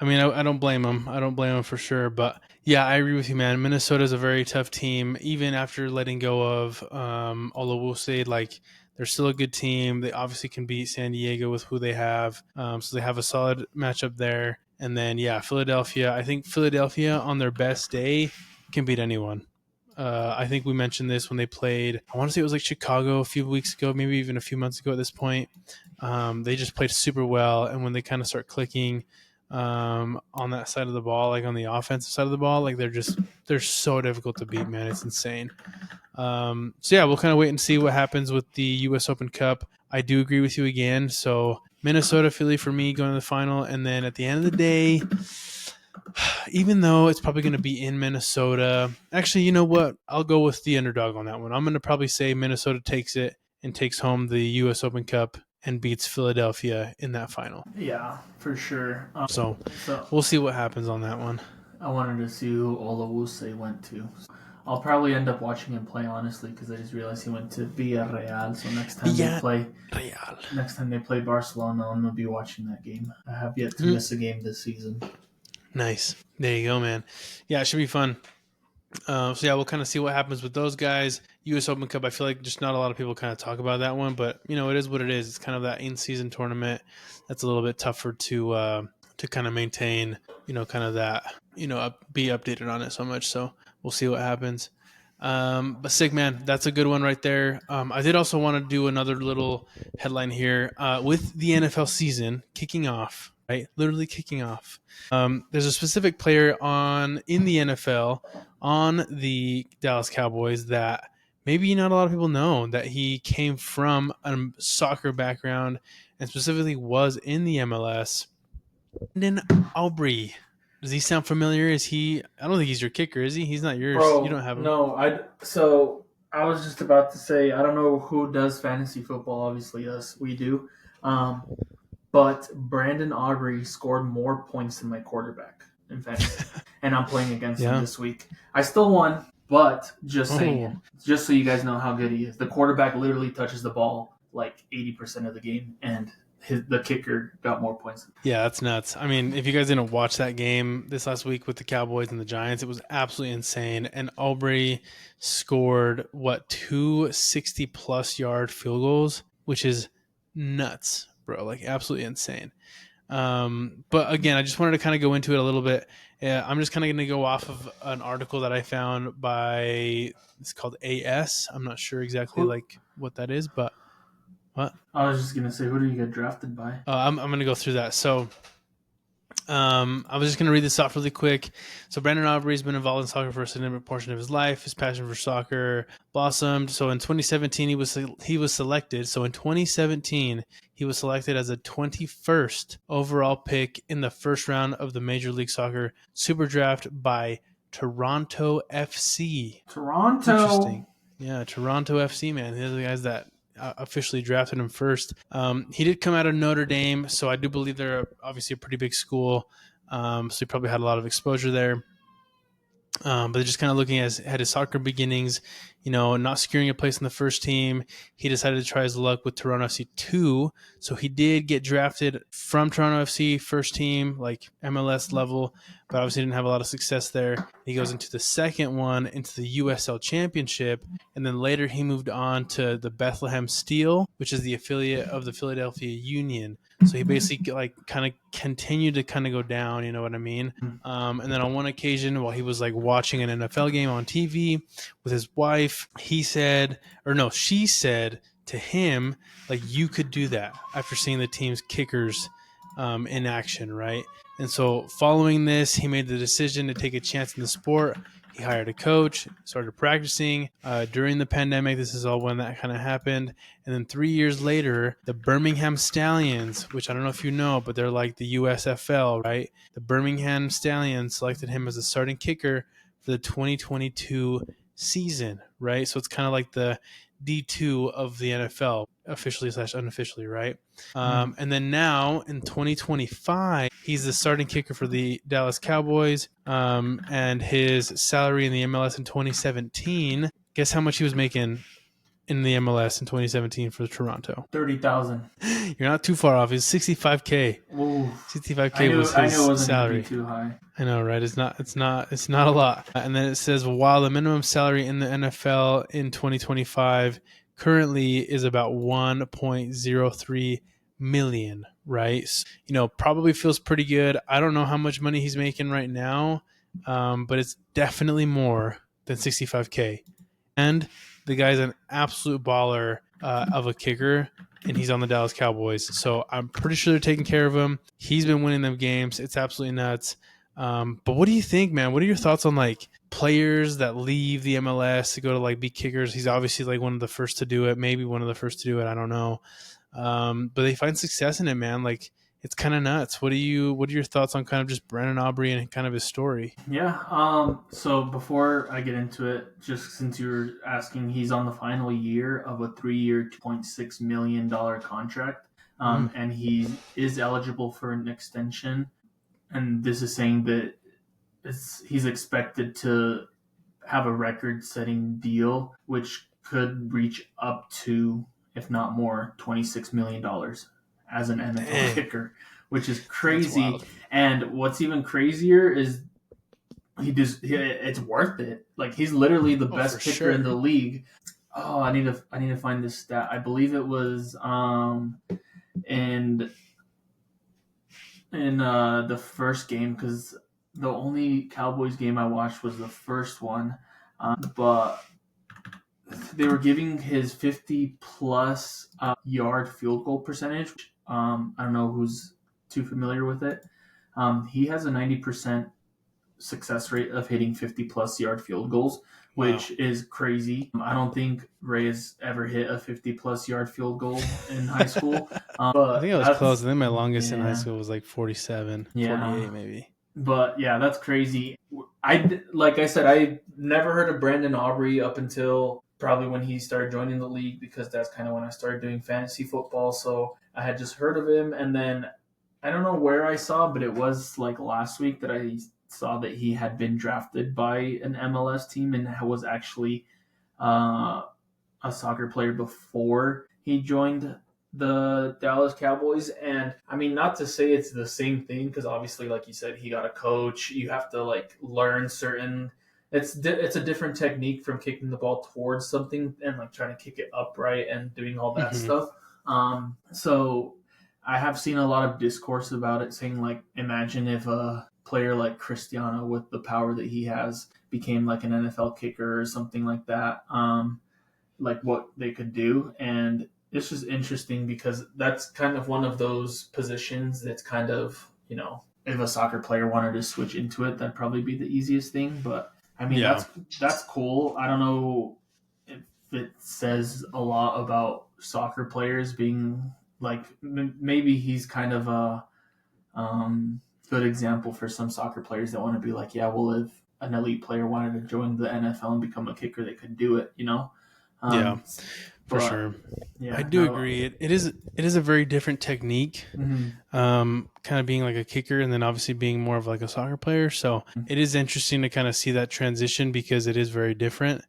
I mean, I don't blame them. I don't blame them for sure. But yeah, I agree with you, man. Minnesota is a very tough team. Even after letting go of Olawuse, like they're still a good team. They obviously can beat San Diego with who they have. So they have a solid matchup there. And then, Philadelphia. I think Philadelphia on their best day can beat anyone. I think we mentioned this when they played. I want to say it was like Chicago a few weeks ago, maybe even a few months ago at this point. They just played super well. And when they kind of start clicking on that side of the ball, like on the offensive side of the ball, like they're so difficult to beat, man. It's insane. So yeah, we'll kind of wait and see what happens with the U.S. Open Cup. I do agree with you again. So Minnesota, Philly for me going to the final. And then at the end of the day, even though it's probably going to be in Minnesota, actually, you know what? I'll go with the underdog on that one. I'm going to probably say Minnesota takes it and takes home the U.S. Open Cup and beats Philadelphia in that final. Yeah, for sure. So we'll see what happens on that one. I wanted to see who Olawuse went to. I'll probably end up watching him play, honestly, because I just realized he went to Villarreal. So next time they play Barcelona, I'm gonna be watching that game. I have yet to miss a game this season. Nice. There you go, man. Yeah, it should be fun. So yeah, we'll kind of see what happens with those guys. U.S. Open Cup, I feel like just not a lot of people kind of talk about that one, but it is what it is. It's kind of that in-season tournament that's a little bit tougher to kind of maintain, kind of that, be updated on it so much. So we'll see what happens. But sick, man, that's a good one right there. I did also want to do another little headline here with the NFL season kicking off, right? Literally kicking off. There's a specific player in the NFL on the Dallas Cowboys that maybe not a lot of people know that he came from a soccer background and specifically was in the MLS. Brandon Aubrey. Does he sound familiar? Is he? I don't think he's your kicker, is he? He's not yours. Bro, you don't have him. No, so I was just about to say, I don't know who does fantasy football. Obviously, us, we do. But Brandon Aubrey scored more points than my quarterback in fantasy, and I'm playing against him this week. I still won, but just saying, just so you guys know how good he is. The quarterback literally touches the ball like 80% of the game, and the kicker got more points. Yeah, that's nuts. I mean, if you guys didn't watch that game this last week with the Cowboys and the Giants, it was absolutely insane. And Aubrey scored, 2 60-plus yard field goals, which is nuts, bro. Like, absolutely insane. But again, I just wanted to kind of go into it a little bit. I'm just kind of going to go off of an article that I found it's called AS. I'm not sure exactly what that is, but what? I was just going to say, who do you get drafted by? I'm going to go through that. So I was just going to read this off really quick. So Brandon Aubrey has been involved in soccer for a significant portion of his life. His passion for soccer blossomed. So in 2017, he was selected. So in 2017, he was selected as a 21st overall pick in the first round of the Major League Soccer Super Draft by Toronto FC. Toronto. Interesting. Yeah, Toronto FC, man. These are the guys that officially drafted him first. He did come out of Notre Dame, so I do believe they're obviously a pretty big school. So he probably had a lot of exposure there. But just kind of looking at his soccer beginnings, not securing a place in the first team, he decided to try his luck with Toronto FC 2. So he did get drafted from Toronto FC first team, like MLS level, but obviously didn't have a lot of success there. He goes into the second one, into the USL Championship, and then later he moved on to the Bethlehem Steel, which is the affiliate of the Philadelphia Union. So he basically kind of continued to kind of go down, you know what I mean? And then on one occasion, while he was watching an NFL game on TV with his wife, she said to him, you could do that after seeing the team's kickers in action, right? And so following this, he made the decision to take a chance in the sport. He hired a coach, started practicing during the pandemic. This is all when that kind of happened. And then 3 years later, the Birmingham Stallions, which I don't know if you know, but they're like the USFL, right? The Birmingham Stallions selected him as a starting kicker for the 2022 season, right? So it's kind of like the D2 of the NFL, officially / unofficially, right? And then now in 2025, he's the starting kicker for the Dallas Cowboys. And his salary in the MLS in 2017, guess how much he was making in the MLS in 2017 for Toronto? $30,000. You're not too far off. He's $65K. Ooh. $65K was his I knew it wasn't salary. Too high. I know, right? It's not a lot. And then it says, while the minimum salary in the NFL in 2025 currently is about 1.03 million, right? Probably feels pretty good. I don't know how much money he's making right now, but it's definitely more than 65K. And the guy's an absolute baller of a kicker, and he's on the Dallas Cowboys. So I'm pretty sure they're taking care of him. He's been winning them games. It's absolutely nuts. But what do you think, man? What are your thoughts on players that leave the MLS to go to be kickers? He's obviously one of the first to do it, maybe one of the first to do it. I don't know. But they find success in it, man. It's kind of nuts. What are your thoughts on kind of just Brandon Aubrey and kind of his story? Yeah. So before I get into it, just since you were asking, he's on the final year of a 3-year, $2.6 million contract. And he is eligible for an extension. And this is saying that he's expected to have a record-setting deal, which could reach up to, if not more, $26 million as an NFL kicker, which is crazy. And what's even crazier is it's worth it. He's literally the best kicker in the league. Oh, I need to find this stat. I believe it was in the first game, because the only Cowboys game I watched was the first one, but they were giving his 50 plus yard field goal percentage. I don't know who's too familiar with it. He has a 90% success rate of hitting 50 plus yard field goals, which is crazy. I don't think Reyes ever hit a 50 plus yard field goal in high school. I think I was close. I think my longest in high Yeah. school was like 47, Yeah. 48 maybe. But yeah, that's crazy. Like I said, I never heard of Brandon Aubrey up until probably when he started joining the league, because that's kind of when I started doing fantasy football. So I had just heard of him, and then I don't know where I saw, but it was like last week that I saw that he had been drafted by an MLS team and was actually a soccer player before he joined the Dallas Cowboys. And I mean, not to say it's the same thing, because obviously, like you said, he got a coach. You have to like learn certain. It's a different technique from kicking the ball towards something and like trying to kick it upright and doing all that stuff. So I have seen a lot of discourse about it, saying like, imagine if a player like Cristiano, with the power that he has, became like an NFL kicker or something like that. Like what they could do. And it's just interesting because that's kind of one of those positions that's kind of, if a soccer player wanted to switch into it, that'd probably be the easiest thing. But I mean, that's cool. I don't know if it says a lot about soccer players being like, maybe he's kind of a good example for some soccer players that want to be like, yeah, well, if an elite player wanted to join the NFL and become a kicker, they could do it, For sure. Yeah, I do agree. It is a very different technique, kind of being like a kicker and then obviously being more of like a soccer player. So it is interesting to kind of see that transition because it is very different.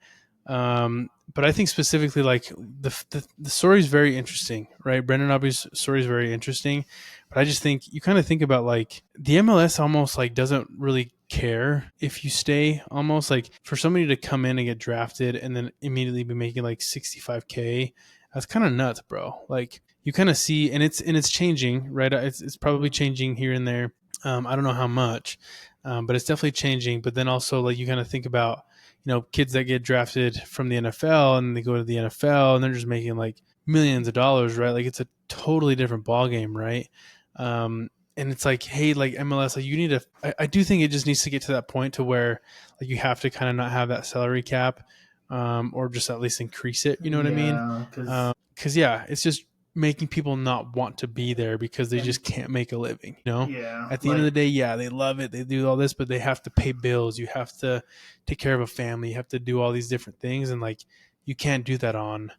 But I think specifically like the story is very interesting, right? Brendan Aubrey's story is very interesting. But I just think you kind of think about like the MLS almost like doesn't really care if you stay, almost like for somebody to come in and get drafted and then immediately be making like 65K. That's kind of nuts, bro. Like you kind of see, and it's changing, right? It's probably changing here and there. I don't know how much, but it's definitely changing. But then also like you kind of think about, kids that get drafted from the NFL and they go to the NFL and they're just making like millions of dollars, right? Like it's a totally different ball game, right? And it's like, hey, like MLS, like you need to. I do think it just needs to get to that point to where like you have to kind of not have that salary cap, or just at least increase it. You know what I mean? Because it's just making people not want to be there because they just can't make a living. Yeah. At the end of the day, they love it, they do all this, but they have to pay bills. You have to take care of a family. You have to do all these different things, and like you can't do that on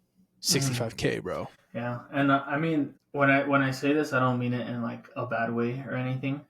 65K, bro. Yeah, and I mean, when I say this, I don't mean it in like a bad way or anything,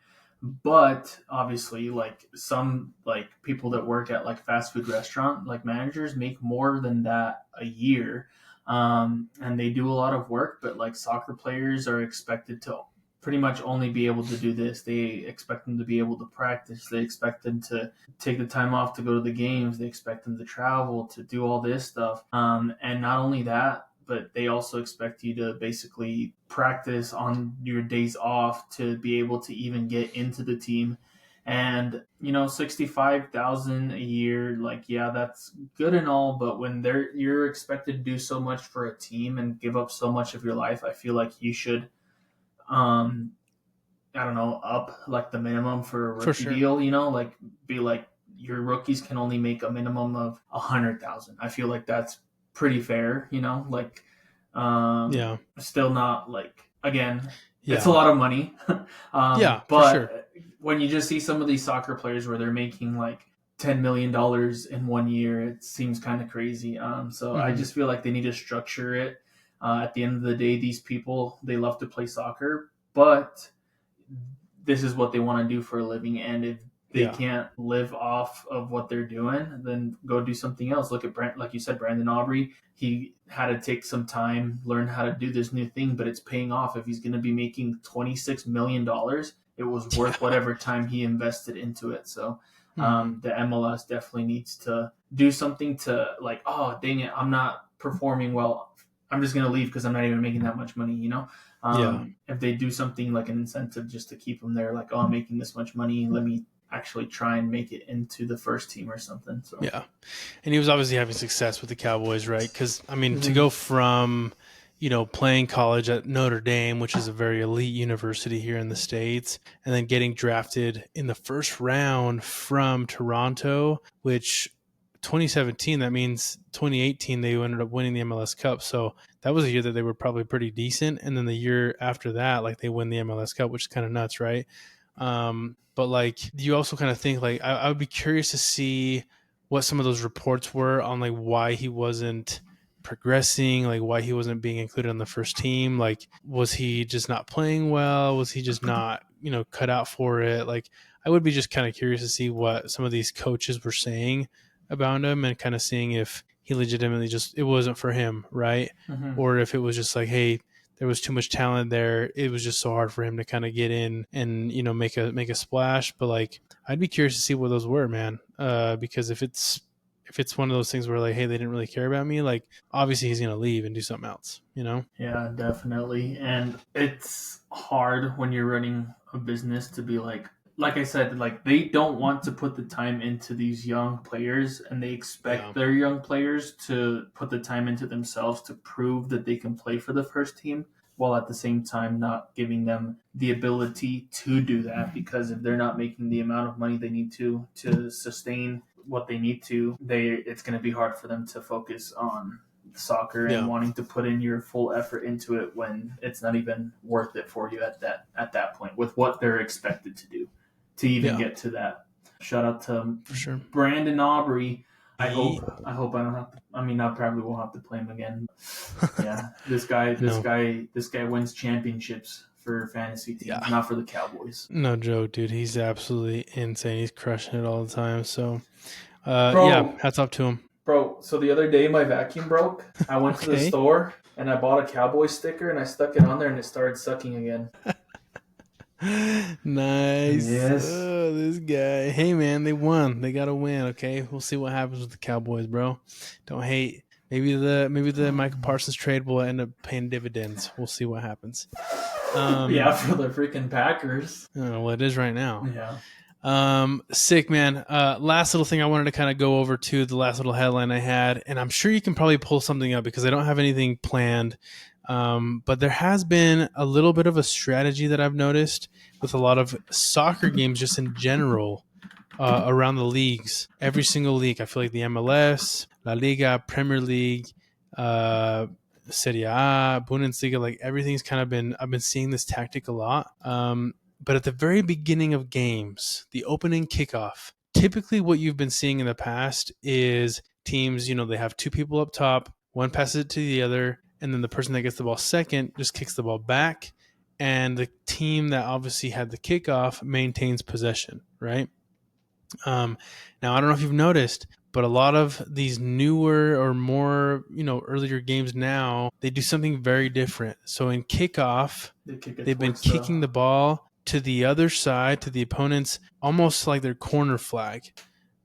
but obviously, like some like people that work at like fast food restaurant like managers make more than that a year, and they do a lot of work. But like soccer players are expected to pretty much only be able to do this. They expect them to be able to practice. They expect them to take the time off to go to the games. They expect them to travel, to do all this stuff. And not only that, but they also expect you to basically practice on your days off to be able to even get into the team. And 65,000 a year, like, yeah, that's good and all, but when you're expected to do so much for a team and give up so much of your life, I feel like you should, I don't know, up like the minimum for a rookie deal. Like be like your rookies can only make a minimum of 100,000. I feel like that's pretty fair. Like still not like, again, it's a lot of money. But for sure. When you just see some of these soccer players where they're making like $10 million in 1 year, it seems kind of crazy. So I just feel like they need to structure it. At the end of the day, these people, they love to play soccer, but this is what they want to do for a living. And if they can't live off of what they're doing, then go do something else. Look at like you said, Brandon Aubrey. He had to take some time, learn how to do this new thing, but it's paying off. If he's going to be making $26 million, it was worth whatever time he invested into it. So the MLS definitely needs to do something to like, oh, dang it, I'm not performing well, I'm just going to leave because I'm not even making that much money, you know? If they do something like an incentive just to keep them there, like, oh, I'm making this much money, let me actually try and make it into the first team or something. So Yeah. And he was obviously having success with the Cowboys, right? Because, I mean, to Mhm. go from, playing college at Notre Dame, which is a very elite university here in the States, and then getting drafted in the first round from Toronto, which 2017, that means 2018, they ended up winning the MLS Cup. So that was a year that they were probably pretty decent. And then the year after that, like, they win the MLS Cup, which is kind of nuts, right? But like, you also kind of think, like, I would be curious to see what some of those reports were on, like, why he wasn't progressing, like why he wasn't being included on the first team. Like, was he just not playing well? Was he just not, cut out for it? Like, I would be just kind of curious to see what some of these coaches were saying about him, and kind of seeing if he legitimately it wasn't for him, right? Mhm. Or if it was just like, hey, there was too much talent there. It was just so hard for him to kind of get in and make a splash. But like, I'd be curious to see what those were, man. Because if it's one of those things where, like, hey, they didn't really care about me, like, obviously he's gonna leave and do something else, Yeah, definitely. And it's hard when you're running a business to be like I said, like they don't want to put the time into these young players, and they expect Yeah. their young players to put the time into themselves to prove that they can play for the first team, while at the same time not giving them the ability to do that, because if they're not making the amount of money they need to sustain what they need to, it's going to be hard for them to focus on soccer and Yeah. wanting to put in your full effort into it when it's not even worth it for you at that point with what they're expected to do to even get to that. Shout out to For sure. Brandon Aubrey. I hope I don't have to. I mean, I probably won't have to play him again. Yeah, this guy wins championships for fantasy teams, not for the Cowboys. No joke, dude. He's absolutely insane. He's crushing it all the time. So, Bro, hats off to him. Bro, so the other day my vacuum broke. I went to the Okay. store and I bought a cowboy sticker and I stuck it on there and it started sucking again. Nice. Yes. Oh, this guy. Hey, man, they won. They got to win. Okay, we'll see what happens with the Cowboys, bro. Don't hate. Maybe the Michael Parsons trade will end up paying dividends. We'll see what happens. Yeah, for the freaking Packers. Well, it is right now. Yeah. Sick, man. Last little thing I wanted to kind of go over to, the last little headline I had, and I'm sure you can probably pull something up because I don't have anything planned. But there has been a little bit of a strategy that I've noticed with a lot of soccer games just in general around the leagues. Every single league. I feel like the MLS, La Liga, Premier League, Serie A, Bundesliga, like everything's kind of been, I've been seeing this tactic a lot. But at the very beginning of games, the opening kickoff, typically what you've been seeing in the past is teams, they have two people up top, one passes it to the other, and then the person that gets the ball second just kicks the ball back, and the team that obviously had the kickoff maintains possession, right? Now, I don't know if you've noticed, but a lot of these newer or more, earlier games now, they do something very different. So in kickoff, they've been kicking the ball to the other side, to the opponent's, almost like their corner flag.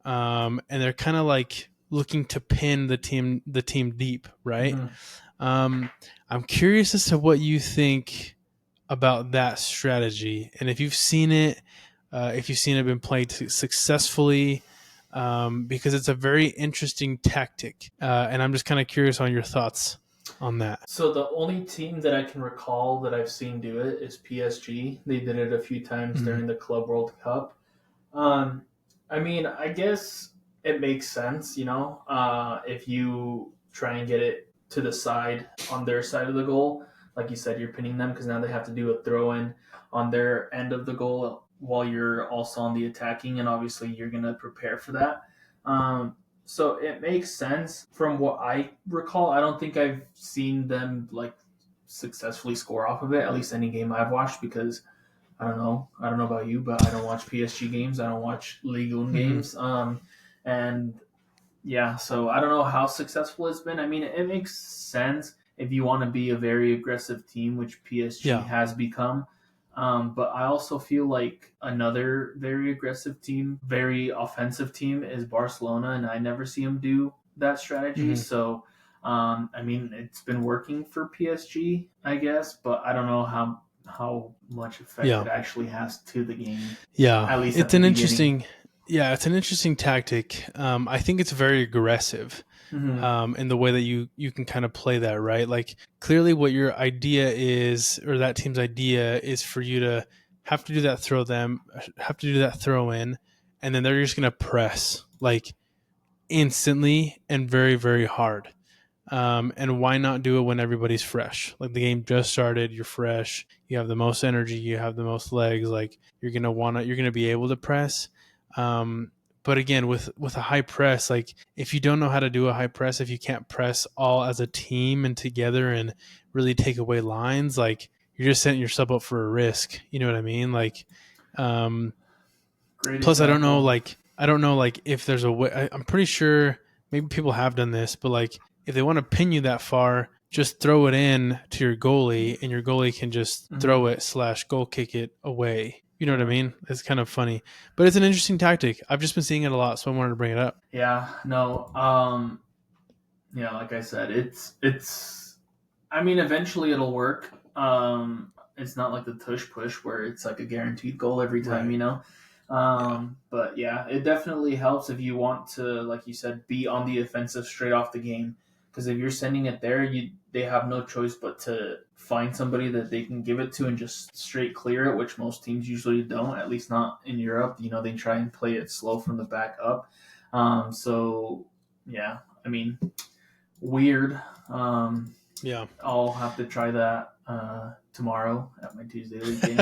And they're kind of like looking to pin the team deep, right? Mm-hmm. I'm curious as to what you think about that strategy, and if you've seen it, been played successfully, because it's a very interesting tactic, and I'm just kind of curious on your thoughts on that. So the only team that I can recall that I've seen do it is PSG. They did it a few times during the Club World Cup. I mean, I guess it makes sense, if you try and get it to the side on their side of the goal. Like you said, you're pinning them because now they have to do a throw in on their end of the goal while you're also on the attacking, and obviously you're going to prepare for that. So it makes sense from what I recall. I don't think I've seen them like successfully score off of it, at least any game I've watched, because I don't know about you, but I don't watch PSG games. I don't watch Ligue 1 games. And yeah, so I don't know how successful it's been. I mean, it makes sense if you want to be a very aggressive team, which PSG has become. But I also feel like another very aggressive team, very offensive team is Barcelona, and I never see them do that strategy. So I mean, it's been working for PSG, I guess, but I don't know how much effect Yeah. it actually has to the game. Yeah. At least at It's the an beginning. interesting tactic. I think it's very aggressive. Mm-hmm. In the way that you can kind of play that, right? Like clearly what your idea is, or that team's idea is for you to have to do that have to do that throw in, and then they're just going to press like instantly and very, very hard. And why not do it when everybody's fresh? Like the game just started, you're fresh, you have the most energy, you have the most legs. Like you're gonna be able to press. Um, but again, with a high press, like if you don't know how to do a high press, if you can't press all as a team and together and really take away lines, like you're just setting yourself up for a risk. You know what I mean? Like, um, Great plus example. I don't know like if there's a way. I'm pretty sure maybe people have done this, but like if they want to pin you that far, just throw it in to your goalie, and your goalie can just throw Mm-hmm. it / goal kick it away. You know what I Yeah. mean? It's kind of funny, but it's an interesting tactic. I've just been seeing it a lot, so I wanted to bring it up. Yeah. No. Yeah. Like I said, it's. I mean, eventually it'll work. It's not like the tush push where it's like a guaranteed goal every time, Right. Yeah. But yeah, it definitely helps if you want to, like you said, be on the offensive straight off the game. Because if you're sending it there, they have no choice but to find somebody that they can give it to and just straight clear it, which most teams usually don't. At least not in Europe. They try and play it slow from the back up. So yeah, I mean, weird. Yeah. I'll have to try that tomorrow at my Tuesday league game.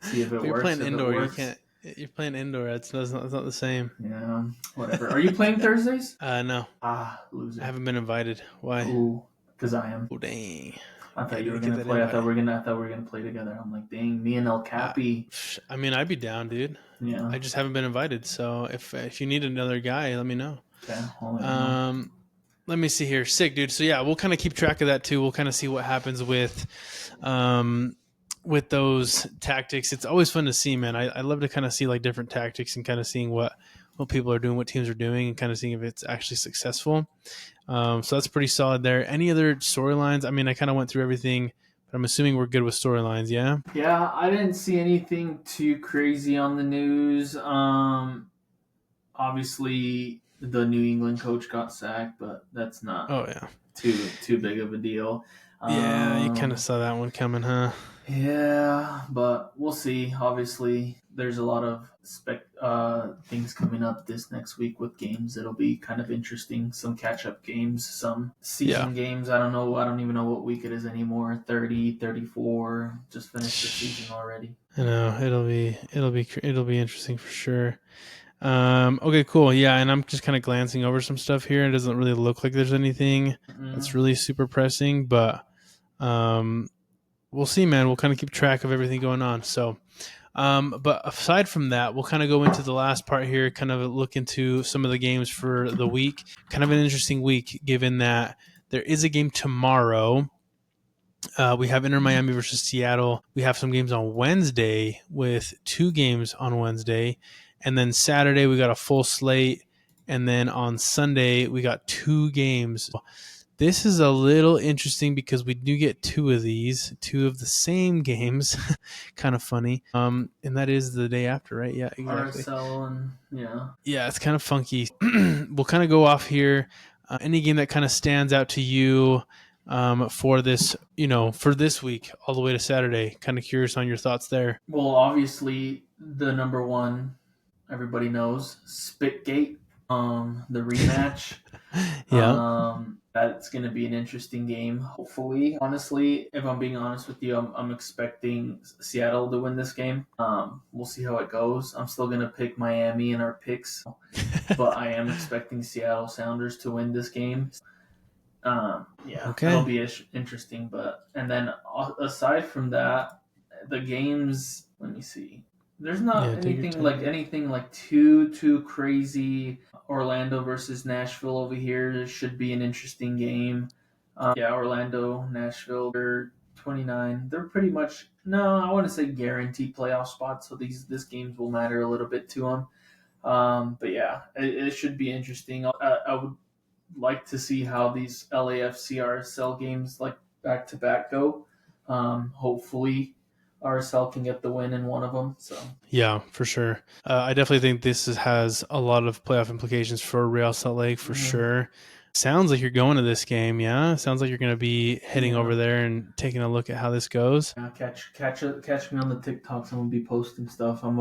See if it But you're works. playing If it indoor. You works, can't. You're playing indoor. It's not the same. yeah, whatever. Are you playing Thursdays? No, Ah, I loser. haven't been invited. Why? Ooh, because I am. Oh dang! I Yeah, thought you you were gotta get gonna that play. invite. I thought we were gonna play together. I'm like, dang, me and El Uh, Capi. I mean, I'd be down, dude. Yeah. I just haven't been invited. So if you need another guy, let me know. Okay, I'll let you know. Um, let me see here. Sick, dude. So yeah, we'll kind of keep track of that too. We'll kind of see what happens um, with those tactics. It's always fun to see, man. I love to kind of see like different tactics and kind of seeing what people are doing, what teams are doing, and kind of seeing if it's actually successful. So that's pretty solid there. Any other storylines? I mean, I kind of went through everything, but I'm assuming we're good with storylines. Yeah. Yeah, I didn't see anything too crazy on the news. Obviously the New England coach got sacked, but that's not Oh yeah. too big of a deal. Yeah, you kind of Um, saw that one coming, huh? yeah, but we'll see. Obviously, there's a lot of things coming up this next week with games. It'll be kind of interesting. Some catch up games, some Yeah. season games. I don't know. I don't even know what week it is anymore. 30, 34. Just finished the season already. I know it'll be interesting for sure. Okay, cool. Yeah, and I'm just kind of glancing over some stuff here. It doesn't really look like there's anything that's Mm-mm. really super pressing, but um, we'll see, man. We'll kind of keep track of everything going on. So, but aside from that, we'll kind of go into the last part here, kind of look into some of the games for the week. Kind of an interesting week, given that there is a game tomorrow. We have Inter Miami versus Seattle. We have some games on Wednesday with 2 games on Wednesday. And then Saturday, we got a full slate. And then on Sunday, we got 2 games. This is a little interesting because we do get 2 of the same games. Kind of funny. And that is the day after, right? Yeah, exactly. RSL and yeah. Yeah, it's kind of funky. We'll kind of go off here. Any game that kind of stands out to you for this, for this week all the way to Saturday? Kind of curious on your thoughts there. Well, obviously the number one everybody knows Spitgate. The rematch. Yeah. That's going to be an interesting game. Hopefully, honestly, if I'm being honest with you, I'm expecting Seattle to win this game. We'll see how it goes. I'm still going to pick Miami in our picks, but I am expecting Seattle Sounders to win this game. Yeah, that'll Okay. be interesting. But and then aside from that, the games. Let me see. There's not Yeah, take your time. anything like too crazy. Orlando versus Nashville over here should be an interesting game. Yeah, Orlando, Nashville, they're 29. They're pretty much no, I want to say guaranteed playoff spots. So this games will matter a little bit to them. But yeah, it should be interesting. I would like to see how these LAFC RSL games like back to back go. Hopefully, RSL can get the win in one of them. So Yeah, for sure. I definitely think has a lot of playoff implications for Real Salt Lake for sure. Sounds like you're going to this game, yeah? Sounds like you're going to be heading over there and taking a look at how this goes. Catch me on the TikToks. I'm gonna be posting stuff. I'm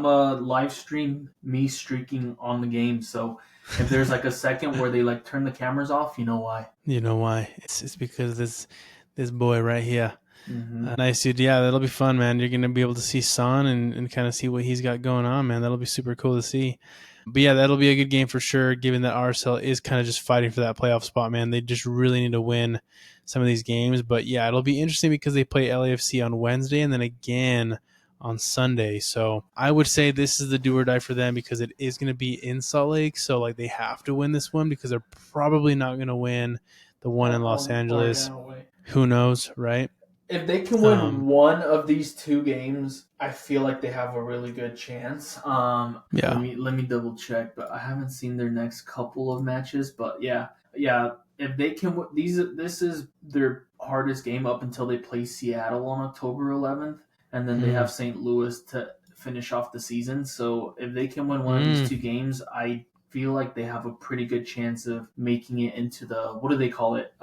a live stream me streaking on the game. So if there's like a second where they like turn the cameras off, you know why. You know why? It's because this boy right here. Nice, dude. Yeah, that'll be fun, man. You're going to be able to see Son and kind of see what he's got going on, man. That'll be super cool to see. But yeah, that'll be a good game for sure, given that RSL is kind of just fighting for that playoff spot, man. They just really need to win some of these games. But yeah, it'll be interesting because they play LAFC on Wednesday and then again on Sunday. So I would say this is the do or die for them because it is going to be in Salt Lake. So like they have to win this one because they're probably not going to win the one in Los Angeles. Who knows, right? If they can win one of these two games, I feel like they have a really good chance. Let me double check, but I haven't seen their next couple of matches. But yeah. If they can, this is their hardest game up until they play Seattle on October 11th, and then they have St. Louis to finish off the season. So if they can win one of these two games, I feel like they have a pretty good chance of making it into the, what do they call it?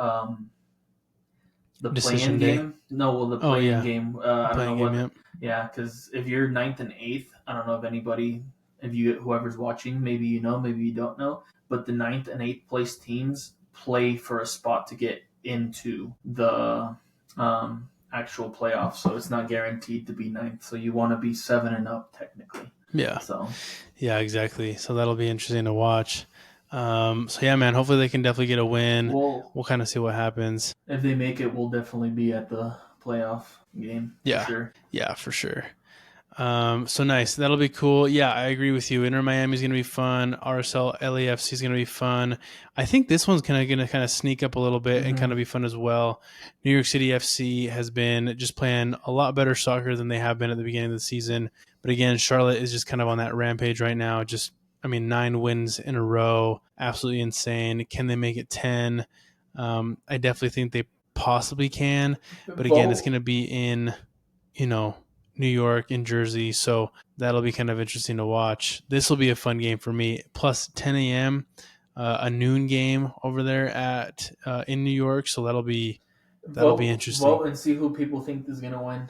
The play-in game? No, well, the play-in game. I don't know what. Game, yeah, because if you're 9th and 8th, I don't know if anybody, whoever's watching, maybe you know, maybe you don't know, but the 9th and 8th place teams play for a spot to get into the actual playoffs. So it's not guaranteed to be 9th. So you want to be 7 and up technically. Yeah. So. Yeah, exactly. So that'll be interesting to watch. So yeah, man, hopefully they can definitely get a win. We'll kind of see what happens. If they make it, we'll definitely be at the playoff game. Yeah. For sure. Yeah, for sure. So nice. That'll be cool. Yeah, I agree with you. Inter Miami is going to be fun. RSL LAFC is going to be fun. I think this one's going to kind of sneak up a little bit and kind of be fun as well. New York City FC has been just playing a lot better soccer than they have been at the beginning of the season. But again, Charlotte is just kind of on that rampage right now. 9 wins in a row. Absolutely insane. Can they make it 10? I definitely think they possibly can. But again, it's going to be in, New York and Jersey, so that'll be kind of interesting to watch. This will be a fun game for me. Plus 10 a.m., a noon game over there in New York, so that'll be interesting. Vote and see who people think is gonna win.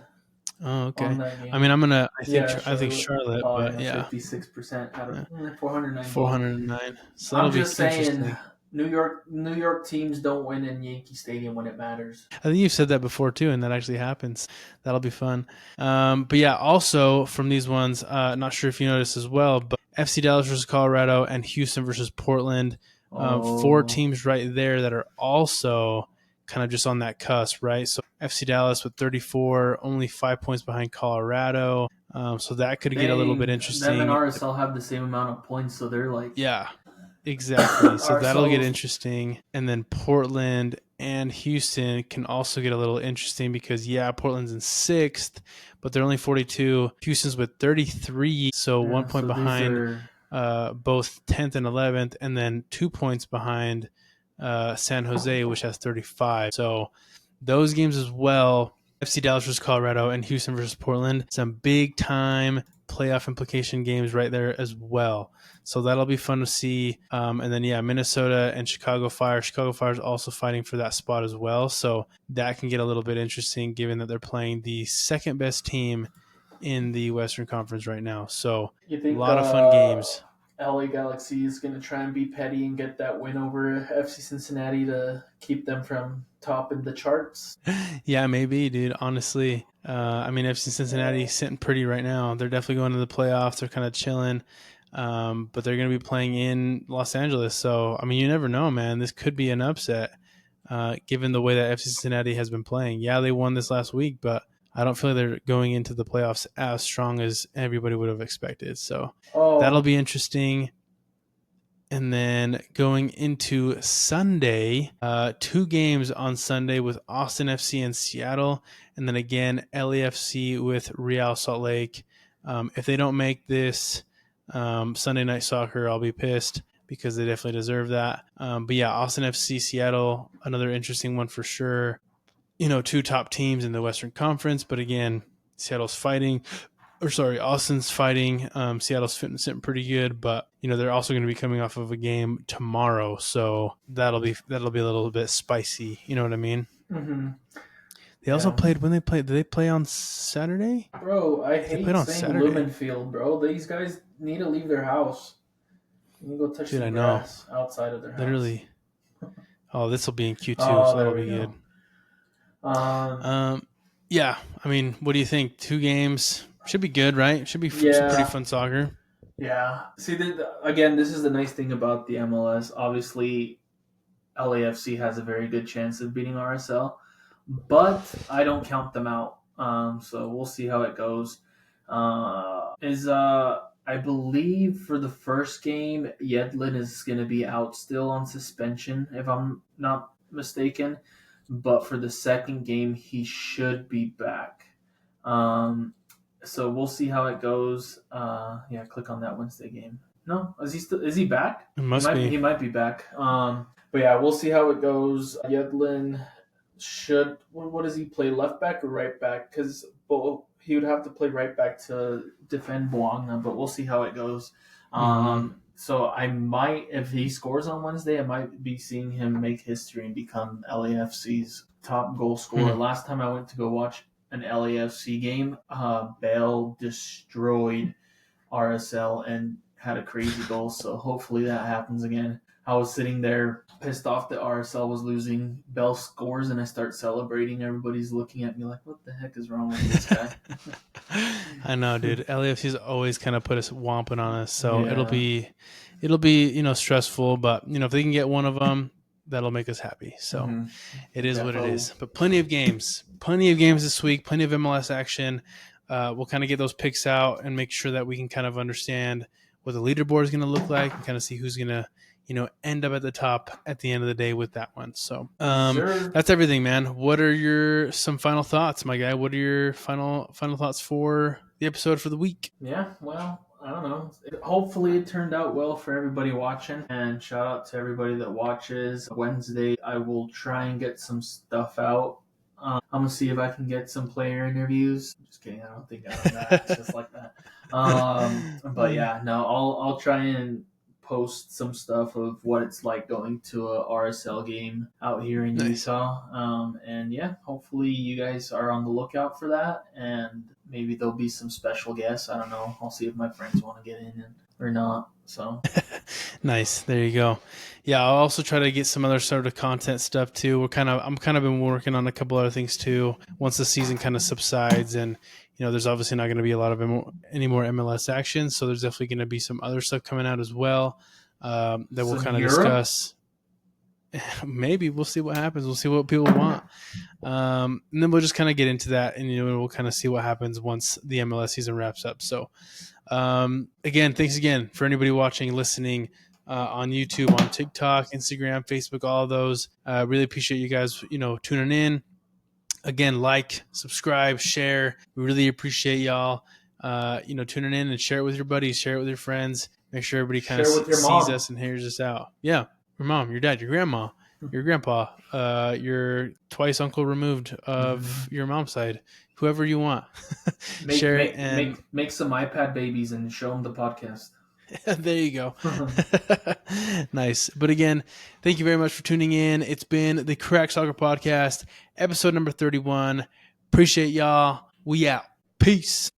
Oh, okay. I think Charlotte, but 56% out of 409. 409. So I'm just saying. New York teams don't win in Yankee Stadium when it matters. I think you've said that before too, and that actually happens. That'll be fun. But yeah, also from these ones, not sure if you noticed as well, but FC Dallas versus Colorado and Houston versus Portland, 4 teams right there that are also kind of just on that cusp, right? So FC Dallas with 34, only 5 points behind Colorado. So that could get a little bit interesting. Them and RSL have the same amount of points, so they're like... Yeah. Exactly. So that'll get interesting. And then Portland and Houston can also get a little interesting because, Portland's in 6th, but they're only 42. Houston's with 33, so 1 point behind both 10th and 11th, and then 2 points behind San Jose, which has 35. So those games as well, FC Dallas versus Colorado and Houston versus Portland, some big-time playoff implication games right there as well. So that'll be fun to see. And then, Minnesota and Chicago Fire. Chicago Fire is also fighting for that spot as well. So that can get a little bit interesting given that they're playing the second best team in the Western Conference right now. So a lot of fun games. LA Galaxy is going to try and be petty and get that win over FC Cincinnati to keep them from topping the charts. Yeah, maybe, dude. Honestly, FC Cincinnati sitting pretty right now. They're definitely going to the playoffs. They're kind of chilling. But they're going to be playing in Los Angeles. So, you never know, man. This could be an upset given the way that FC Cincinnati has been playing. Yeah, they won this last week, but I don't feel like they're going into the playoffs as strong as everybody would have expected. So that'll be interesting. And then going into Sunday, 2 games on Sunday with Austin FC and Seattle. And then again, LAFC with Real Salt Lake. If they don't make this Sunday Night Soccer, I'll be pissed. because they definitely deserve that. But yeah, Austin FC, Seattle, another interesting one for sure. Two top teams in the Western Conference, but again, Austin's fighting. Seattle's sitting pretty good, but they're also going to be coming off of a game tomorrow, so that'll be a little bit spicy. You know what I mean? Mm-hmm. They also played when they played. Did they play on Saturday? Bro, I hate played on saying Saturday. Lumen Field, bro. These guys need to leave their house. You can go touch the grass outside of their house. Literally. Oh, this will be in Q2, so that'll be good. Yeah. I mean, what do you think? 2 games should be good, right? Should be some pretty fun soccer. Yeah. See, again, this is the nice thing about the MLS. Obviously, LAFC has a very good chance of beating RSL, but I don't count them out. So we'll see how it goes. I believe for the first game, Yedlin is going to be out still on suspension, if I'm not mistaken. But for the second game, he should be back. So we'll see how it goes. Click on that Wednesday game. No, is he back? It must be. He might be back. But yeah, we'll see how it goes. Yedlin should. What does he play? Left back or right back? Because he would have to play right back to defend Bologna. But we'll see how it goes. So I might, if he scores on Wednesday, I might be seeing him make history and become LAFC's top goal scorer. Last time I went to go watch an LAFC game, Bale destroyed RSL and had a crazy goal. So hopefully that happens again. I was sitting there pissed off that RSL was losing. Bell scores and I start celebrating. Everybody's looking at me like, what the heck is wrong with this guy? I know, dude. LAFC's always kind of put us whomping on us. So it'll be stressful, but if they can get one of them, that'll make us happy. So it is what it is. But plenty of games this week, plenty of MLS action. We'll kind of get those picks out and make sure that we can kind of understand what the leaderboard is going to look like and kind of see who's going to end up at the top at the end of the day with that one. So that's everything, man. What are some final thoughts, my guy? What are your final thoughts for the episode for the week? Yeah, well, I don't know. Hopefully it turned out well for everybody watching, and shout out to everybody that watches. Wednesday, I will try and get some stuff out. I'm going to see if I can get some player interviews. Just kidding. I don't think I have that. It's just like that. But yeah, no, I'll try and post some stuff of what it's like going to a RSL game out here in Utah. And yeah, hopefully you guys are on the lookout for that, and maybe there'll be some special guests. I don't know. I'll see if my friends want to get in or not. So nice. There you go. Yeah, I'll also try to get some other sort of content stuff too. I'm kind of been working on a couple other things too. Once the season kind of subsides, and there's obviously not going to be a lot of any more MLS action, so there's definitely going to be some other stuff coming out as well that we'll kind of discuss. Maybe we'll see what happens. We'll see what people want, and then we'll just kind of get into that, and we'll kind of see what happens once the MLS season wraps up. So, again, thanks again for anybody watching, listening on YouTube, on TikTok, Instagram, Facebook, all of those. Really appreciate you guys, tuning in. Again, like, subscribe, share. We really appreciate y'all, tuning in, and share it with your buddies, share it with your friends. Make sure everybody kind of sees us and hears us out. Yeah, your mom, your dad, your grandma, your grandpa, your twice uncle removed of your mom's side, whoever you want. Share it and make some iPad babies and show them the podcast. There you go. Nice. But again, thank you very much for tuning in. It's been the Crack Soccer Podcast, episode number 31. Appreciate y'all. We out. Peace.